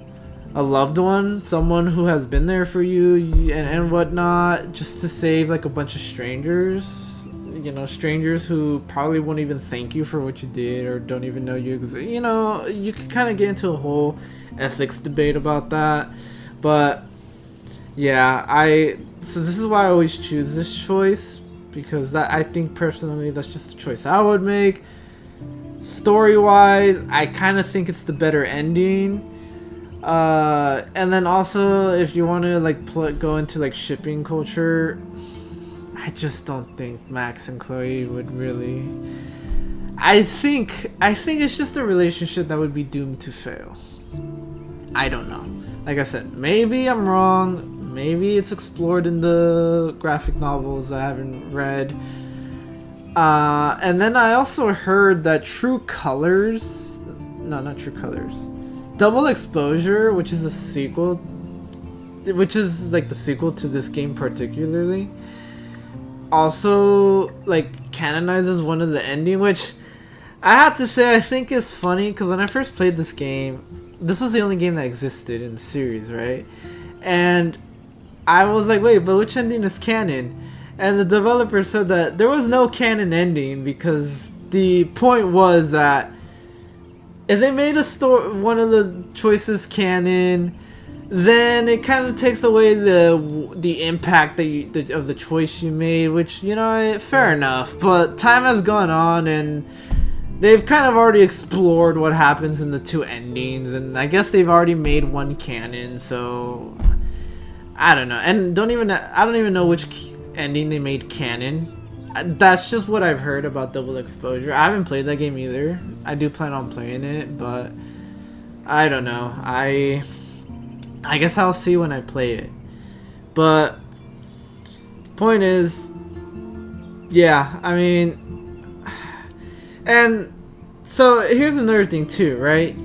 a loved one, someone who has been there for you and whatnot, just to save like a bunch of strangers, you know, strangers who probably won't even thank you for what you did or don't even know you exist. You know, you could kind of get into a whole ethics debate about that. But yeah, so this is why I always choose this choice, because I think personally that's just a choice I would make. Story wise, I kind of think it's the better ending. And then also, if you want to like go into like shipping culture, I just don't think Max and Chloe would really. I think it's just a relationship that would be doomed to fail. I don't know. Like I said, maybe I'm wrong. Maybe it's explored in the graphic novels I haven't read. And then I also heard that Double Exposure, which is a sequel, which is like the sequel to this game particularly, also like canonizes one of the ending, which I have to say I think is funny, because when I first played this game, this was the only game that existed in the series, right? And I was like, wait, but which ending is canon? And the developer said that there was no canon ending, because the point was that if they made one of the choices canon, then it kind of takes away the impact of the choice you made, which, you know, fair enough. But time has gone on, and they've kind of already explored what happens in the two endings, and I guess they've already made one canon, so I don't know. And I don't even know which ending they made canon. That's just what I've heard about Double Exposure. I haven't played that game either. I do plan on playing it, but I don't know. I guess I'll see when I play it. But point is, yeah, I mean, and So here's another thing too, right?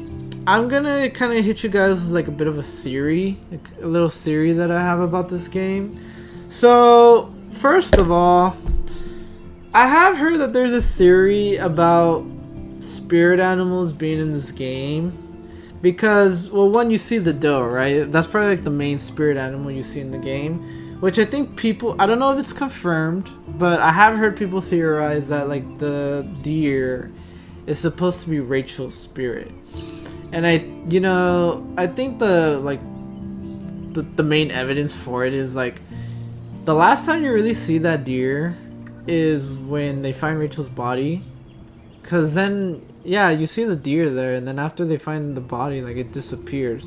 I'm gonna kind of hit you guys with like a bit of a theory, like a little theory that I have about this game. So first of all, I have heard that there's a theory about spirit animals being in this game. Because, well, one, you see the doe, right? That's probably like the main spirit animal you see in the game. Which I think people, I don't know if it's confirmed, but I have heard people theorize that like the deer is supposed to be Rachel's spirit. And I think the main evidence for it is like the last time you really see that deer is when they find Rachel's body. Cause then, yeah, you see the deer there, and then after they find the body, like it disappears.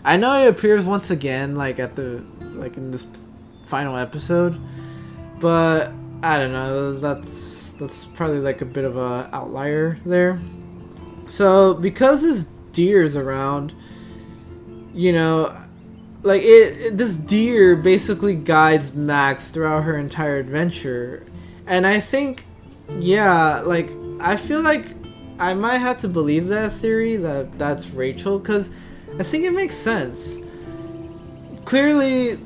I know it appears once again, like in this final episode, but I don't know. That's probably like a bit of a outlier there. So because this deer is around, like this deer basically guides Max throughout her entire adventure, and I think, yeah, like I feel like I might have to believe that theory that that's Rachel, because I think it makes sense. Clearly,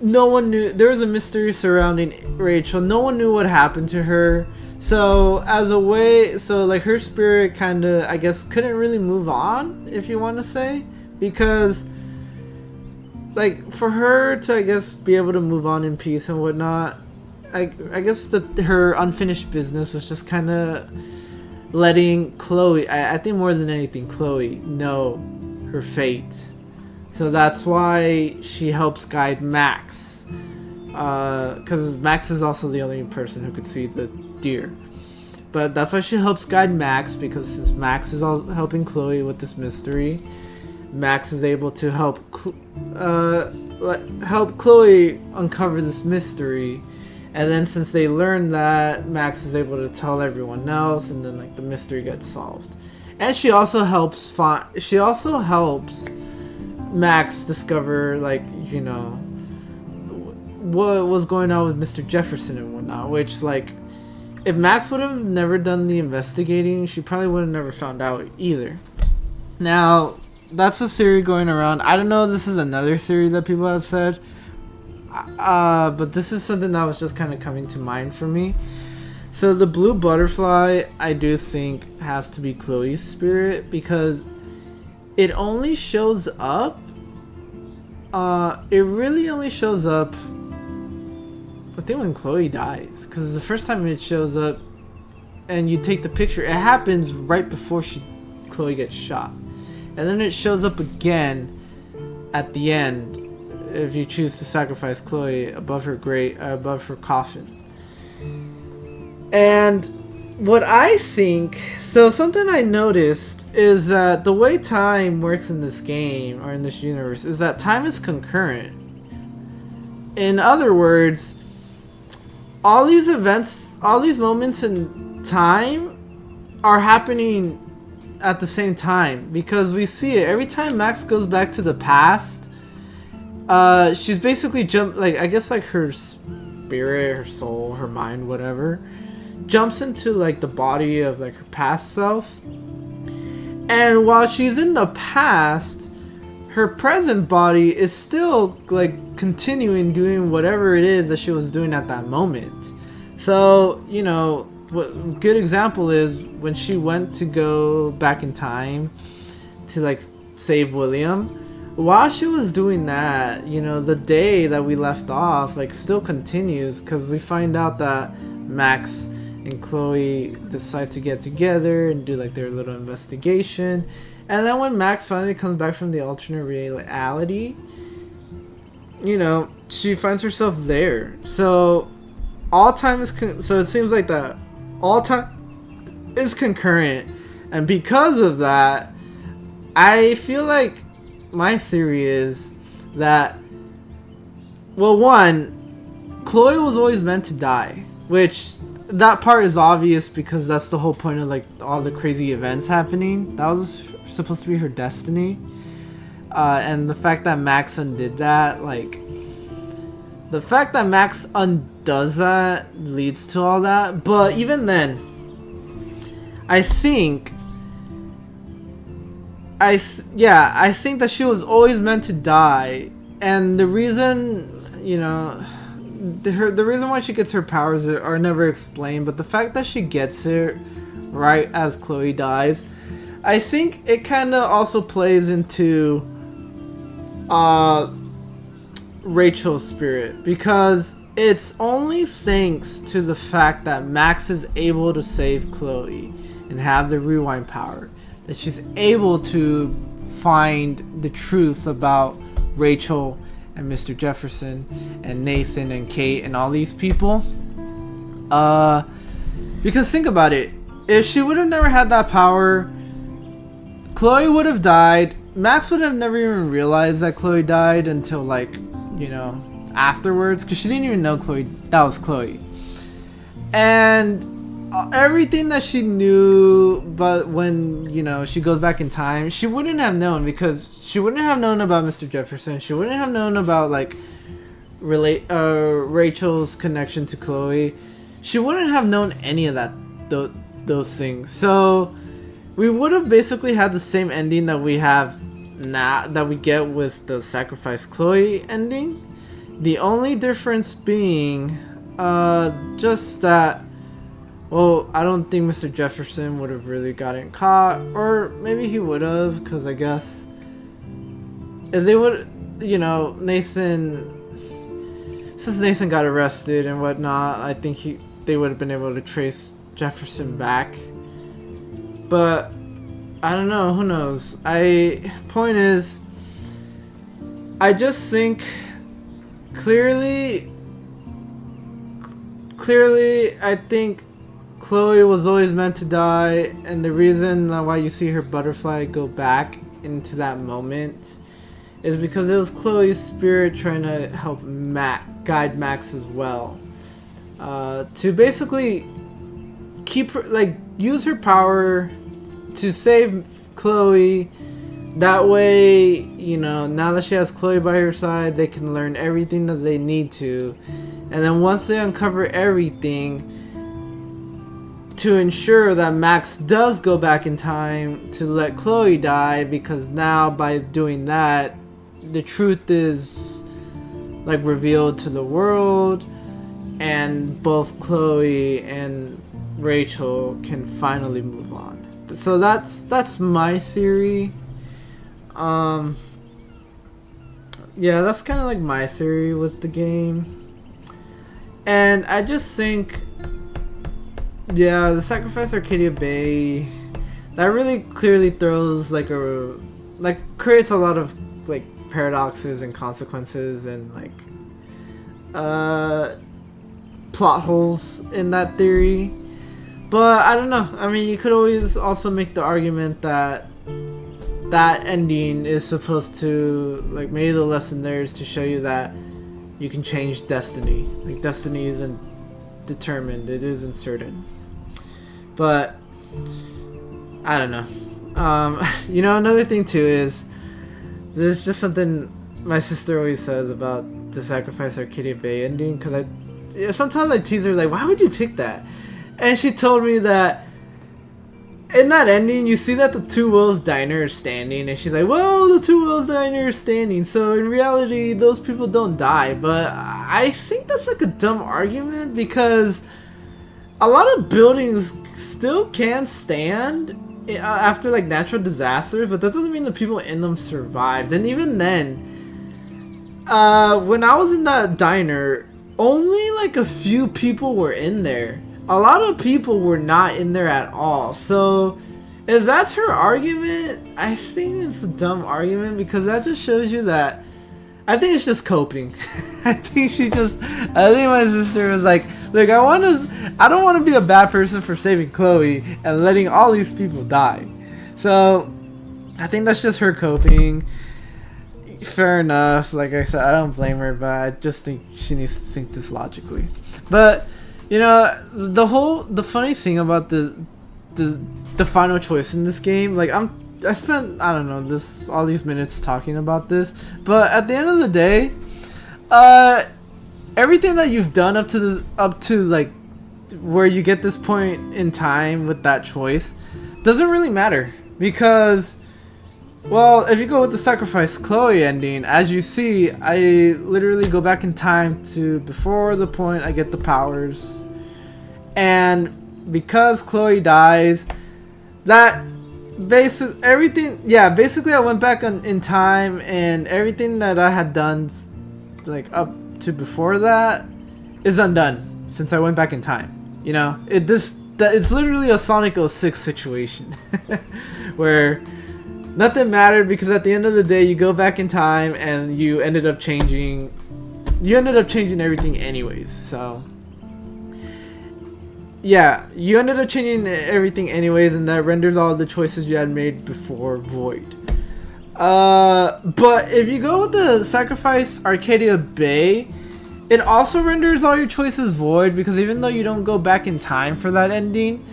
no one knew. There was a mystery surrounding Rachel. No one knew what happened to her. So as a way, so like her spirit kind of, I guess, couldn't really move on, if you want to say, because like for her to, I guess, be able to move on in peace and whatnot, I guess that her unfinished business was just kind of letting Chloe, I think more than anything, Chloe know her fate. So that's why she helps guide Max. Because Max is also the only person who could see the deer. But that's why she helps guide Max, because since Max is all helping Chloe with this mystery, Max is able to help Chloe uncover this mystery. And then since they learned that, Max is able to tell everyone else, and then like the mystery gets solved. And she also helps Max discover, like, what was going on with Mr. Jefferson and whatnot, which, like, if Max would have never done the investigating, she probably would have never found out either. Now, that's a theory going around. I don't know if this is another theory that people have said, but this is something that was just kind of coming to mind for me. So the blue butterfly, I do think, has to be Chloe's spirit, because it only shows up, it really only shows up, I think, when Chloe dies, because the first time it shows up and you take the picture, it happens right before Chloe gets shot, and then it shows up again at the end if you choose to sacrifice Chloe above her coffin. And what I think, so something I noticed is that the way time works in this game, or in this universe, is that time is concurrent. In other words, all these events, all these moments in time are happening at the same time, because we see it every time Max goes back to the past. She's basically I guess like her spirit, her soul, her mind, whatever, jumps into like the body of like her past self, and while she's in the past, her present body is still like continuing doing whatever it is that she was doing at that moment. So, what good example is when she went to go back in time to like save William. While she was doing that, the day that we left off like still continues, because we find out that Max and Chloe decide to get together and do like their little investigation. And then when Max finally comes back from the alternate reality, she finds herself there. So all time is so it seems like that all time is concurrent, and because of that, I feel like my theory is that, well, one, Chloe was always meant to die, which that part is obvious because that's the whole point of like all the crazy events happening. That was supposed to be her destiny, and the fact that Max undid that, like the fact that Max undoes that leads to all that. But even then, I think I think that she was always meant to die, and the reason, you know, the reason why she gets her powers are never explained, but the fact that she gets it right as Chloe dies, I think it kind of also plays into Rachel's spirit, because it's only thanks to the fact that Max is able to save Chloe and have the rewind power that she's able to find the truth about Rachel and Mr. Jefferson and Nathan and Kate and all these people. Because think about it, if she would have never had that power, Chloe would have died. Max would have never even realized that Chloe died until, like, you know, afterwards, because she didn't even know that was Chloe. And everything that she knew, but when, you know, she goes back in time, she wouldn't have known, because she wouldn't have known about Mr. Jefferson. She wouldn't have known about, like, Rachel's connection to Chloe. She wouldn't have known any of that, those things. So we would have basically had the same ending that we have now, that we get with the Sacrifice Chloe ending. The only difference being just that, well, I don't think Mr. Jefferson would have really gotten caught, or maybe he would have, because I guess if they would, you know, since Nathan got arrested and whatnot, I think they would have been able to trace Jefferson back. But I don't know, who knows. Point is, I just think clearly I think Chloe was always meant to die, and the reason why you see her butterfly go back into that moment is because it was Chloe's spirit trying to help guide Max as well, to basically keep her, like, use her power to save Chloe. That way, you know, now that she has Chloe by her side, they can learn everything that they need to, and then once they uncover everything, to ensure that Max does go back in time to let Chloe die, because now by doing that, the truth is, like, revealed to the world, and both Chloe and Rachel can finally move on. So that's my theory. Yeah, that's kind of like my theory with the game. And I just think, yeah, the Sacrifice Arcadia Bay, that really clearly throws creates a lot of, like, paradoxes and consequences and, like, plot holes in that theory. But I don't know. I mean, you could always also make the argument that that ending is supposed to, like, maybe the lesson there is to show you that you can change destiny. Like, destiny isn't determined, it isn't certain. But I don't know. You know, another thing too is, this is just something my sister always says about the Sacrifice Arcadia Bay ending, because sometimes I tease her, like, why would you pick that? And she told me that in that ending, you see that the Two Wills Diner is standing, and she's like, well, the Two Wills Diner is standing, so in reality, those people don't die. But I think that's, like, a dumb argument, because a lot of buildings still can stand after, like, natural disasters, but that doesn't mean the people in them survived. And even then, when I was in that diner, only, like, a few people were in there. A lot of people were not in there at all. So if that's her argument, I think it's a dumb argument, because that just shows you that, I think it's just coping. I think my sister was like, look, I don't want to be a bad person for saving Chloe and letting all these people die. So I think that's just her coping. Fair enough. Like I said, I don't blame her, but I just think she needs to think this logically. But you know, the funny thing about the final choice in this game, like, I spent, I don't know, all these minutes talking about this, but at the end of the day, everything that you've done up to like where you get this point in time with that choice doesn't really matter, because Well, if you go with the sacrifice Chloe ending, as you see, I literally go back in time to before the point I get the powers. And because Chloe dies, that basically everything, yeah, basically I went back in time, and everything that I had done like up to before that is undone since I went back in time. You know, it's literally a Sonic 06 situation where nothing mattered, because at the end of the day you go back in time and you ended up changing everything anyways. So yeah, you ended up changing everything anyways, and that renders all the choices you had made before void. But if you go with the sacrifice Arcadia Bay, it also renders all your choices void, because even though you don't go back in time for that ending,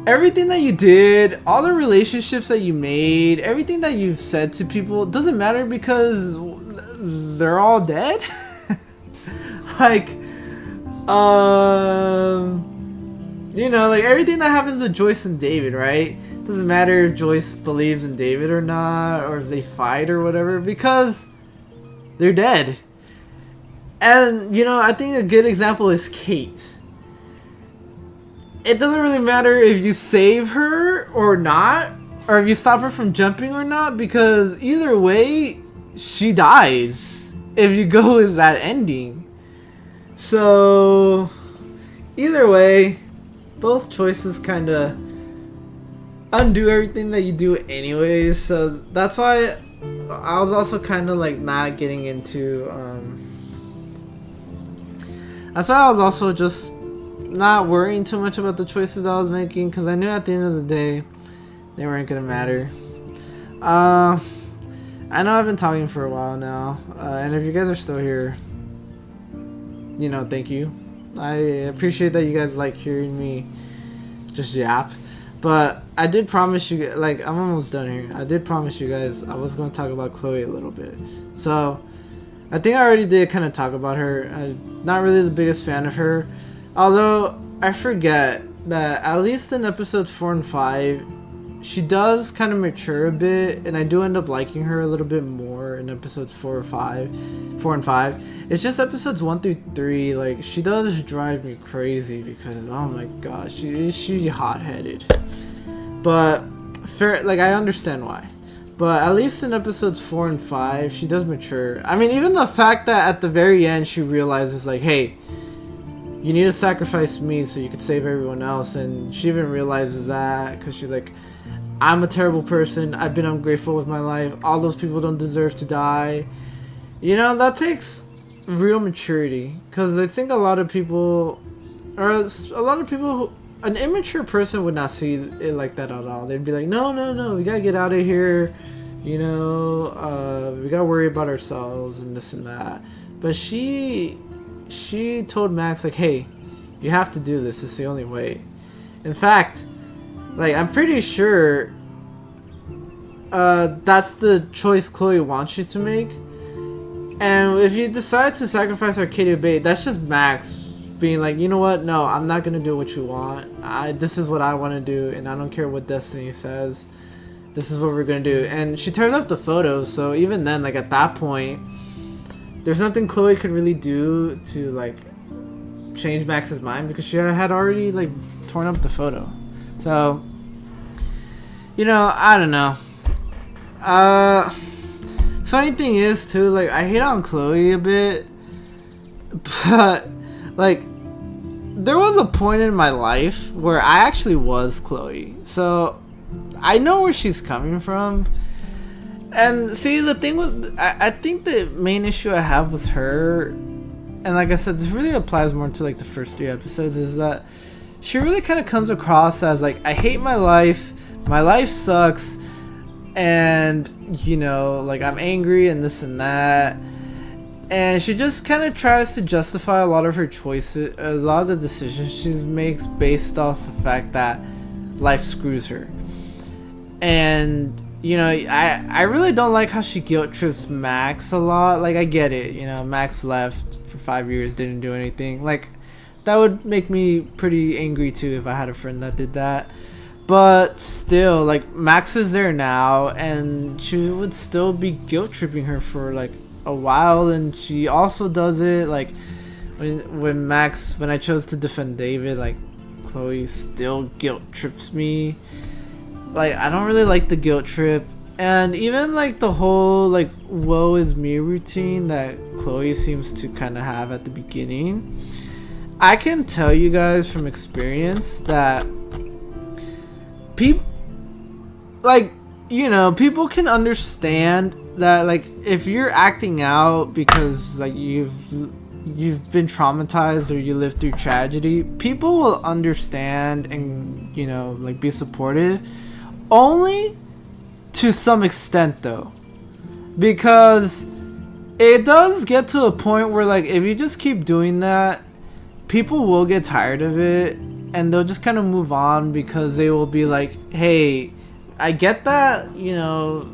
everything that you did, all the relationships that you made, everything that you've said to people, doesn't matter because they're all dead. Like, you know, like everything that happens with Joyce and David, right? Doesn't matter if Joyce believes in David or not, or if they fight or whatever, because they're dead. And, you know, I think a good example is Kate. It doesn't really matter if you save her or not, or if you stop her from jumping or not, because either way, she dies if you go with that ending. So, either way, both choices kind of undo everything that you do anyways. So that's why I was also kind of like not getting into that's why I was also just not worrying too much about the choices I was making, because I knew at the end of the day they weren't gonna matter. I know I've been talking for a while now, and if you guys are still here, you know, thank you. I appreciate that you guys like hearing me just yap. But I did promise you, like, I'm almost done here. I did promise you guys I was going to talk about Chloe a little bit. So, I think I already did kind of talk about her. I'm not really the biggest fan of her. Although, I forget that at least in episodes 4 and 5, she does kind of mature a bit. And I do end up liking her a little bit more in episodes 4 and 5. It's just episodes 1 through 3, like, she does drive me crazy because, oh my gosh, she's hot-headed. But fair, like, I understand why. But at least in episodes 4 and 5, she does mature. I mean, even the fact that at the very end she realizes, like, hey, you need to sacrifice me so you could save everyone else. And she even realizes that because she's like, I'm a terrible person. I've been ungrateful with my life. All those people don't deserve to die. You know, that takes real maturity. Because I think a lot of people, who, an immature person would not see it like that at all. They'd be like, no, we gotta get out of here. You know, we gotta worry about ourselves and this and that. But she told Max, like, hey, you have to do this. It's the only way. In fact, like, I'm pretty sure that's the choice Chloe wants you to make. And if you decide to sacrifice Arcadia Bay, that's just Max being like, you know what? No, I'm not gonna do what you want. This is what I want to do, and I don't care what Destiny says. This is what we're gonna do. And she tears up the photos, so even then, like, at that point, there's nothing Chloe could really do to, like, change Max's mind, because she had already, like, torn up the photo. So, you know, I don't know. Funny thing is, too, like, I hate on Chloe a bit, but, like, there was a point in my life where I actually was Chloe. So, I know where she's coming from. And, see, the thing with, I think the main issue I have with her, and like I said, this really applies more to, like, the first 3 episodes, is that she really kind of comes across as, like, I hate my life sucks, and, you know, like, I'm angry and this and that. And she just kind of tries to justify a lot of her choices, a lot of the decisions she makes based off the fact that life screws her. And, you know, I really don't like how she guilt trips Max a lot. Like, I get it, you know, Max left for 5 years, didn't do anything. Like, that would make me pretty angry too if I had a friend that did that. But still, like, Max is there now, and she would still be guilt tripping her for like a while. And she also does it like when I chose to defend David, like Chloe still guilt trips me. Like, I don't really like the guilt trip. And even like the whole like woe is me routine that Chloe seems to kind of have at the beginning, I can tell you guys from experience that people, like, you know, people can understand that, like, if you're acting out because like you've been traumatized or you lived through tragedy, people will understand and, you know, like, be supportive, only to some extent though, because it does get to a point where, like, if you just keep doing that, people will get tired of it and they'll just kind of move on, because they will be like, hey, I get that, you know,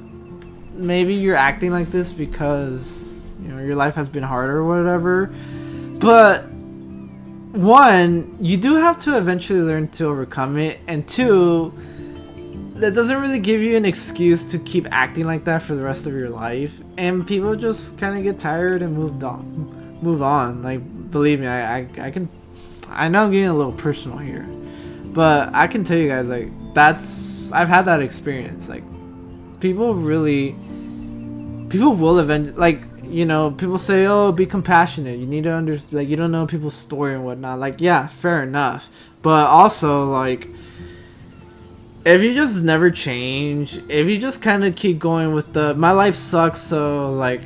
maybe you're acting like this because, you know, your life has been hard or whatever, but one, you do have to eventually learn to overcome it, and two, that doesn't really give you an excuse to keep acting like that for the rest of your life, and people just kind of get tired and move on. Like, believe me, I know I'm getting a little personal here, but I can tell you guys, like, I've had that experience. Like, people will eventually, like, you know, people say, oh, be compassionate, you need to understand, like, you don't know people's story and whatnot. Like, yeah, fair enough, but also, like, if you just never change, if you just kind of keep going with my life sucks, so, like,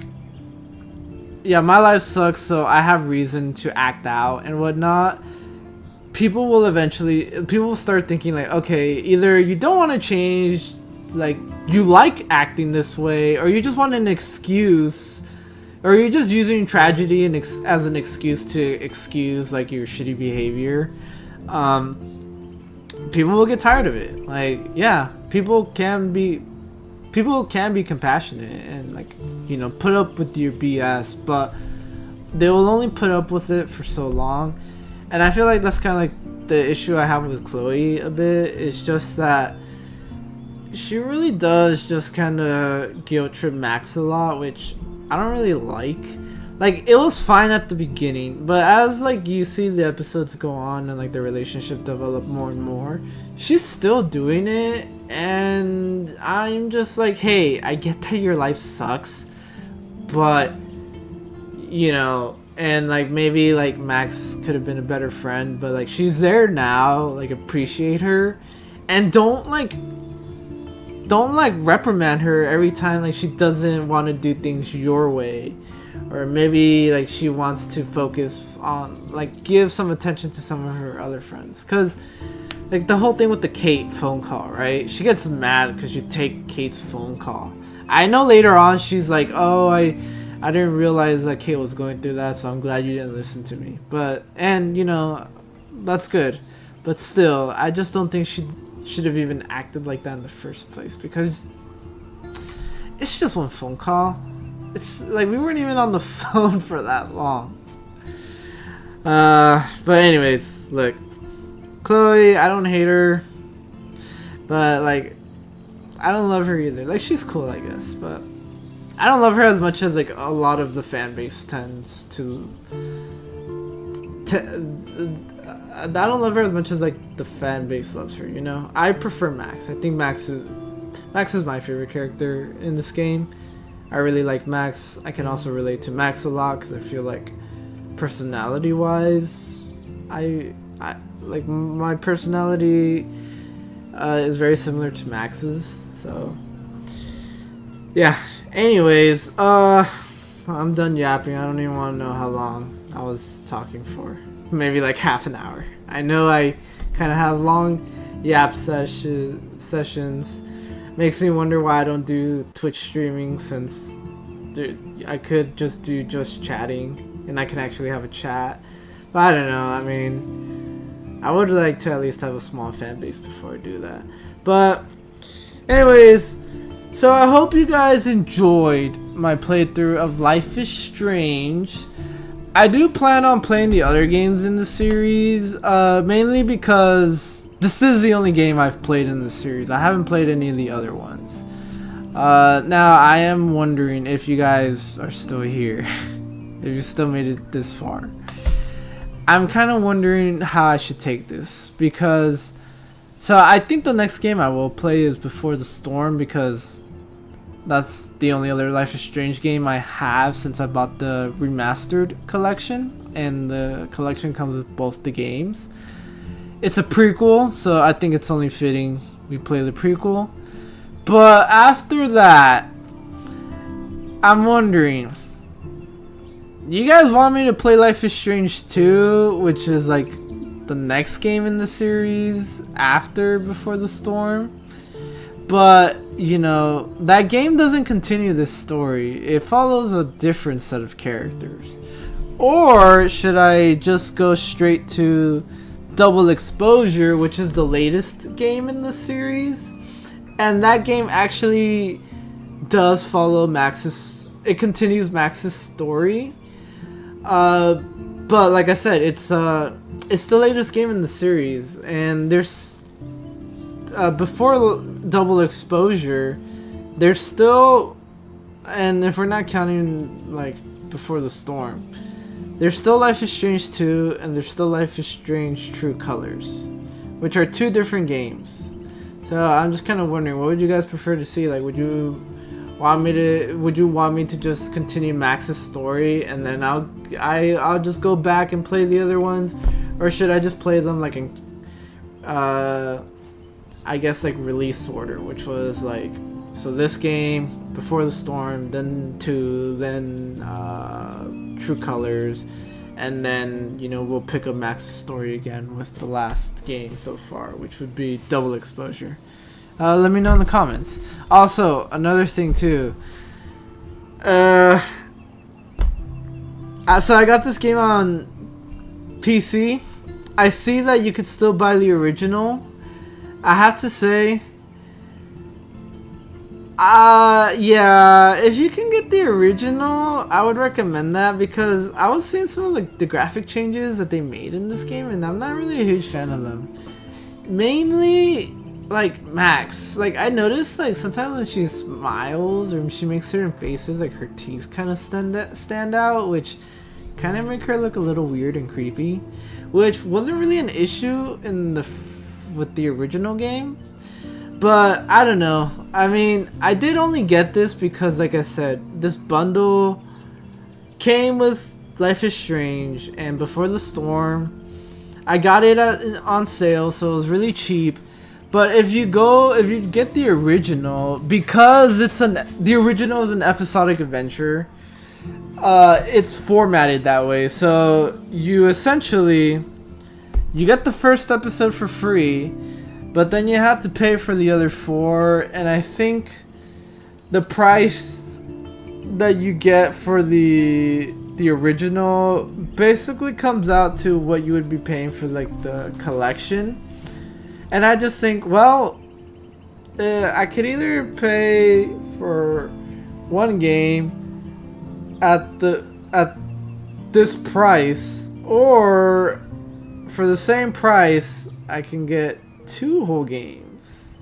yeah, my life sucks, so I have reason to act out and whatnot, people will start thinking, like, okay, either you don't want to change, like, you like acting this way, or you just want an excuse, or you're just using tragedy as an excuse to excuse, like, your shitty behavior. People will get tired of it. Like, yeah, people can be compassionate and, like, you know, put up with your BS, but they will only put up with it for so long. And I feel like that's kind of like the issue I have with Chloe a bit. It's just that she really does just kind of guilt trip Max a lot, which I don't really like. Like, it was fine at the beginning, but as, like, you see the episodes go on and, like, the relationship develop more and more, she's still doing it, and I'm just like, hey, I get that your life sucks, but, you know, and, like, maybe, like, Max could have been a better friend, but, like, she's there now, like, appreciate her, and don't reprimand her every time, like, she doesn't want to do things your way. Or maybe, like, she wants to focus on, like, give some attention to some of her other friends. Because, like, the whole thing with the Kate phone call, right? She gets mad because you take Kate's phone call. I know later on she's like, oh, I didn't realize that Kate was going through that, so I'm glad you didn't listen to me. But, and, you know, that's good. But still, I just don't think she should have even acted like that in the first place. Because it's just one phone call. It's like, we weren't even on the phone for that long. But anyways, look, Chloe, I don't hate her, but, like, I don't love her either. Like, she's cool, I guess, but I don't love her as much as, like, a lot of the fan base tends to I don't love her as much as, like, the fan base loves her, you know? I prefer Max. I think Max is my favorite character in this game. I really like Max. I can also relate to Max a lot because I feel like personality-wise, I like, my personality is very similar to Max's. So yeah. Anyways, I'm done yapping. I don't even want to know how long I was talking for. Maybe like half an hour. I know I kind of have long yap sessions. Makes me wonder why I don't do Twitch streaming, since, dude, I could just do just chatting and I can actually have a chat. But I don't know. I mean, I would like to at least have a small fan base before I do that. But anyways, so I hope you guys enjoyed my playthrough of Life is Strange. I do plan on playing the other games in the series, mainly because this is the only game I've played in the series. I haven't played any of the other ones. Now I am wondering if you guys are still here, if you still made it this far. I'm kind of wondering how I should take this, because so I think the next game I will play is Before the Storm, because that's the only other Life is Strange game I have since I bought the remastered collection, and the collection comes with both the games. It's a prequel, so I think it's only fitting we play the prequel. But after that, I'm wondering, you guys want me to play Life is Strange 2, which is like the next game in the series after Before the Storm? But, you know, that game doesn't continue this story. It follows a different set of characters. Or should I just go straight to Double Exposure, which is the latest game in the series? And that game actually does follow Max's... It continues Max's story. But like I said, it's the latest game in the series, and there's before Double Exposure, there's still, and if we're not counting like Before the Storm, there's still Life is Strange 2, and there's still Life is Strange True Colors, which are two different games. So I'm just kind of wondering, what would you guys prefer to see? Like, would you want me to just continue Max's story, and then I'll just go back and play the other ones, or should I just play them like in I guess like release order, which was like, so this game, Before the Storm, then 2, then True Colors, and then, you know, we'll pick up Max's story again with the last game so far, which would be Double Exposure. Let me know in the comments. Also, another thing too. So I got this game on PC. I see that you could still buy the original. I have to say, yeah, if you can get the original, I would recommend that, because I was seeing some of the graphic changes that they made in this game, and I'm not really a huge fan of them. Mainly, like Max, like I noticed like sometimes when she smiles or she makes certain faces, like her teeth kind of stand out, which kind of make her look a little weird and creepy, which wasn't really an issue in with the original game. But I don't know. I mean, I did only get this because, like I said, this bundle came with Life is Strange and Before the Storm. I got it on sale, so it was really cheap. But if you get the original, because the original is an episodic adventure, it's formatted that way. So you essentially, you get the first episode for free, but then you have to pay for the other 4, and I think the price that you get for the original basically comes out to what you would be paying for like the collection. And I just think, well, I could either pay for one game at this price, or for the same price I can get 2 whole games.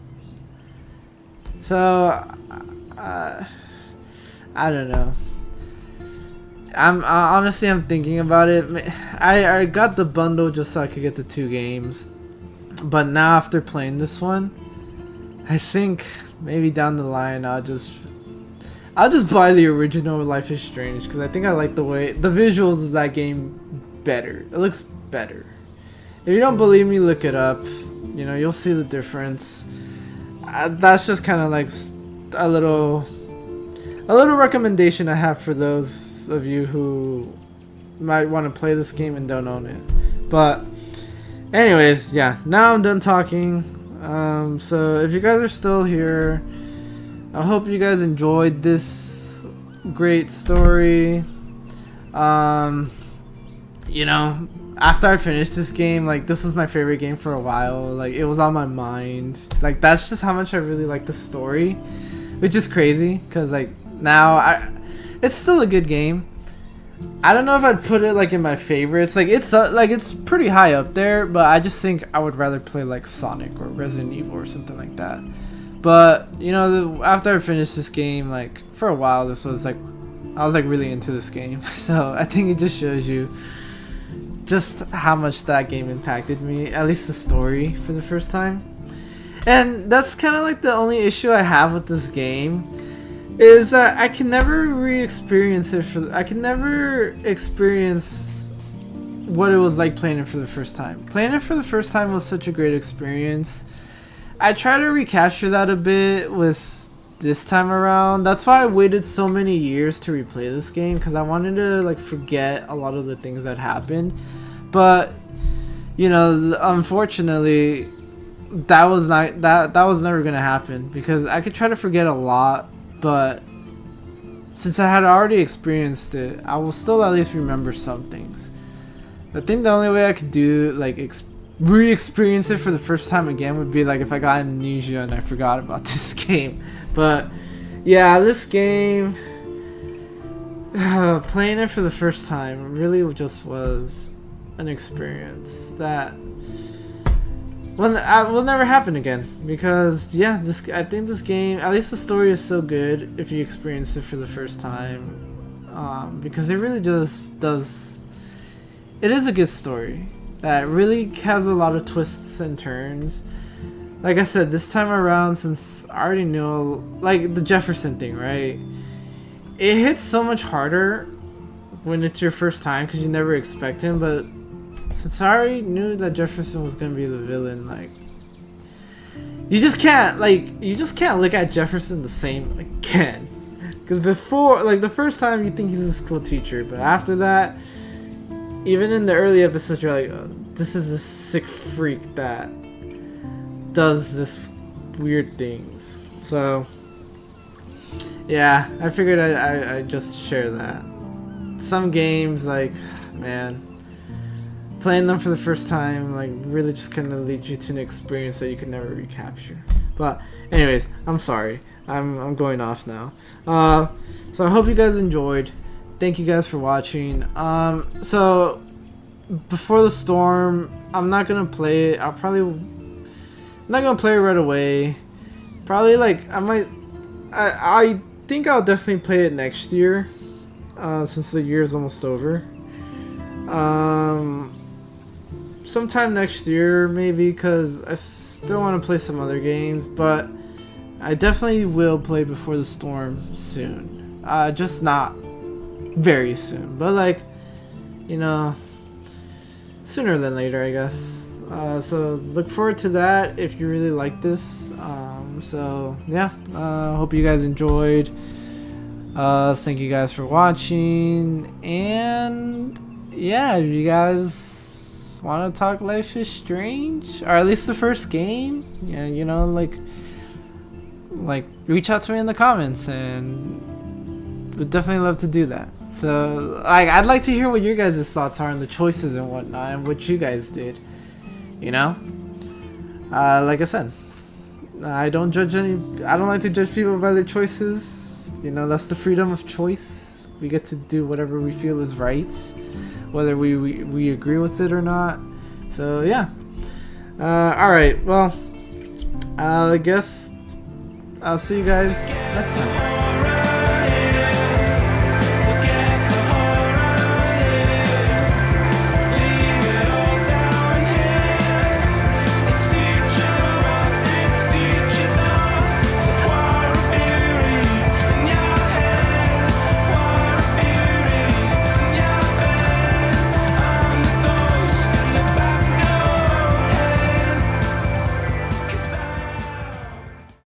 So I don't know. Honestly, I'm thinking about it. I got the bundle just so I could get the 2 games. But now after playing this one, I think maybe down the line I'll just buy the original Life is Strange, because I think I like the way the visuals of that game better. It looks better. If you don't believe me, look it up. You know, you'll see the difference. That's just kind of like a little recommendation I have for those of you who might want to play this game and don't own it. But anyways, yeah, now I'm done talking. So if you guys are still here, I hope you guys enjoyed this great story. You know, after I finished this game, like, this was my favorite game for a while. Like, it was on my mind. Like, that's just how much I really like the story, which is crazy, because like now it's still a good game. I don't know if I'd put it like in my favorites. Like it's pretty high up there, but I just think I would rather play like Sonic or Resident Evil or something like that. But you know, after I finished this game, like for a while, this was like I was like really into this game. So I think it just shows you just how much that game impacted me, at least the story for the first time. And that's kind of like the only issue I have with this game, is that I can never re-experience it I can never experience what it was like playing it for the first time. Playing it for the first time was such a great experience. I try to recapture that a bit with this time around. That's why I waited so many years to replay this game, because I wanted to like forget a lot of the things that happened. But you know, unfortunately, that was never gonna happen, because I could try to forget a lot, but since I had already experienced it, I will still at least remember some things. I think the only way I could do like re-experience it for the first time again would be like if I got amnesia and I forgot about this game. But yeah, this game, playing it for the first time really just was an experience that will never happen again, because yeah, I think this game, at least the story is so good if you experience it for the first time, because it really just does. It is a good story that really has a lot of twists and turns. Like I said, this time around, since I already knew, like the Jefferson thing, right? It hits so much harder when it's your first time because you never expect him, but since I already knew that Jefferson was gonna be the villain, like you just can't look at Jefferson the same again. Because before, like the first time, you think he's a school teacher, but after that, even in the early episodes, you're like, oh, this is a sick freak that does this weird things. So yeah, I figured I just share that. Some games, like, man, playing them for the first time, like, really just kind of leads you to an experience that you can never recapture. But anyways, I'm sorry. I'm going off now. So I hope you guys enjoyed. Thank you guys for watching. So Before the Storm, I'm not gonna play it. I'm not gonna play it right away. Probably like I think I'll definitely play it next year, since the year is almost over. Sometime next year maybe, because I still want to play some other games, but I definitely will play Before the Storm soon. Just not very soon, but like, you know, sooner than later, I guess. So look forward to that if you really like this. So yeah, hope you guys enjoyed. Thank you guys for watching, and yeah, if you guys want to talk Life is Strange, or at least the first game, yeah, you know, like reach out to me in the comments, and would definitely love to do that. So I'd like to hear what your guys' thoughts are on the choices and whatnot, and what you guys did, you know. Like I said, I don't like to judge people by their choices. You know, that's the freedom of choice. We get to do whatever we feel is right, whether we agree with it or not. So yeah. Alright, well, I guess I'll see you guys next time.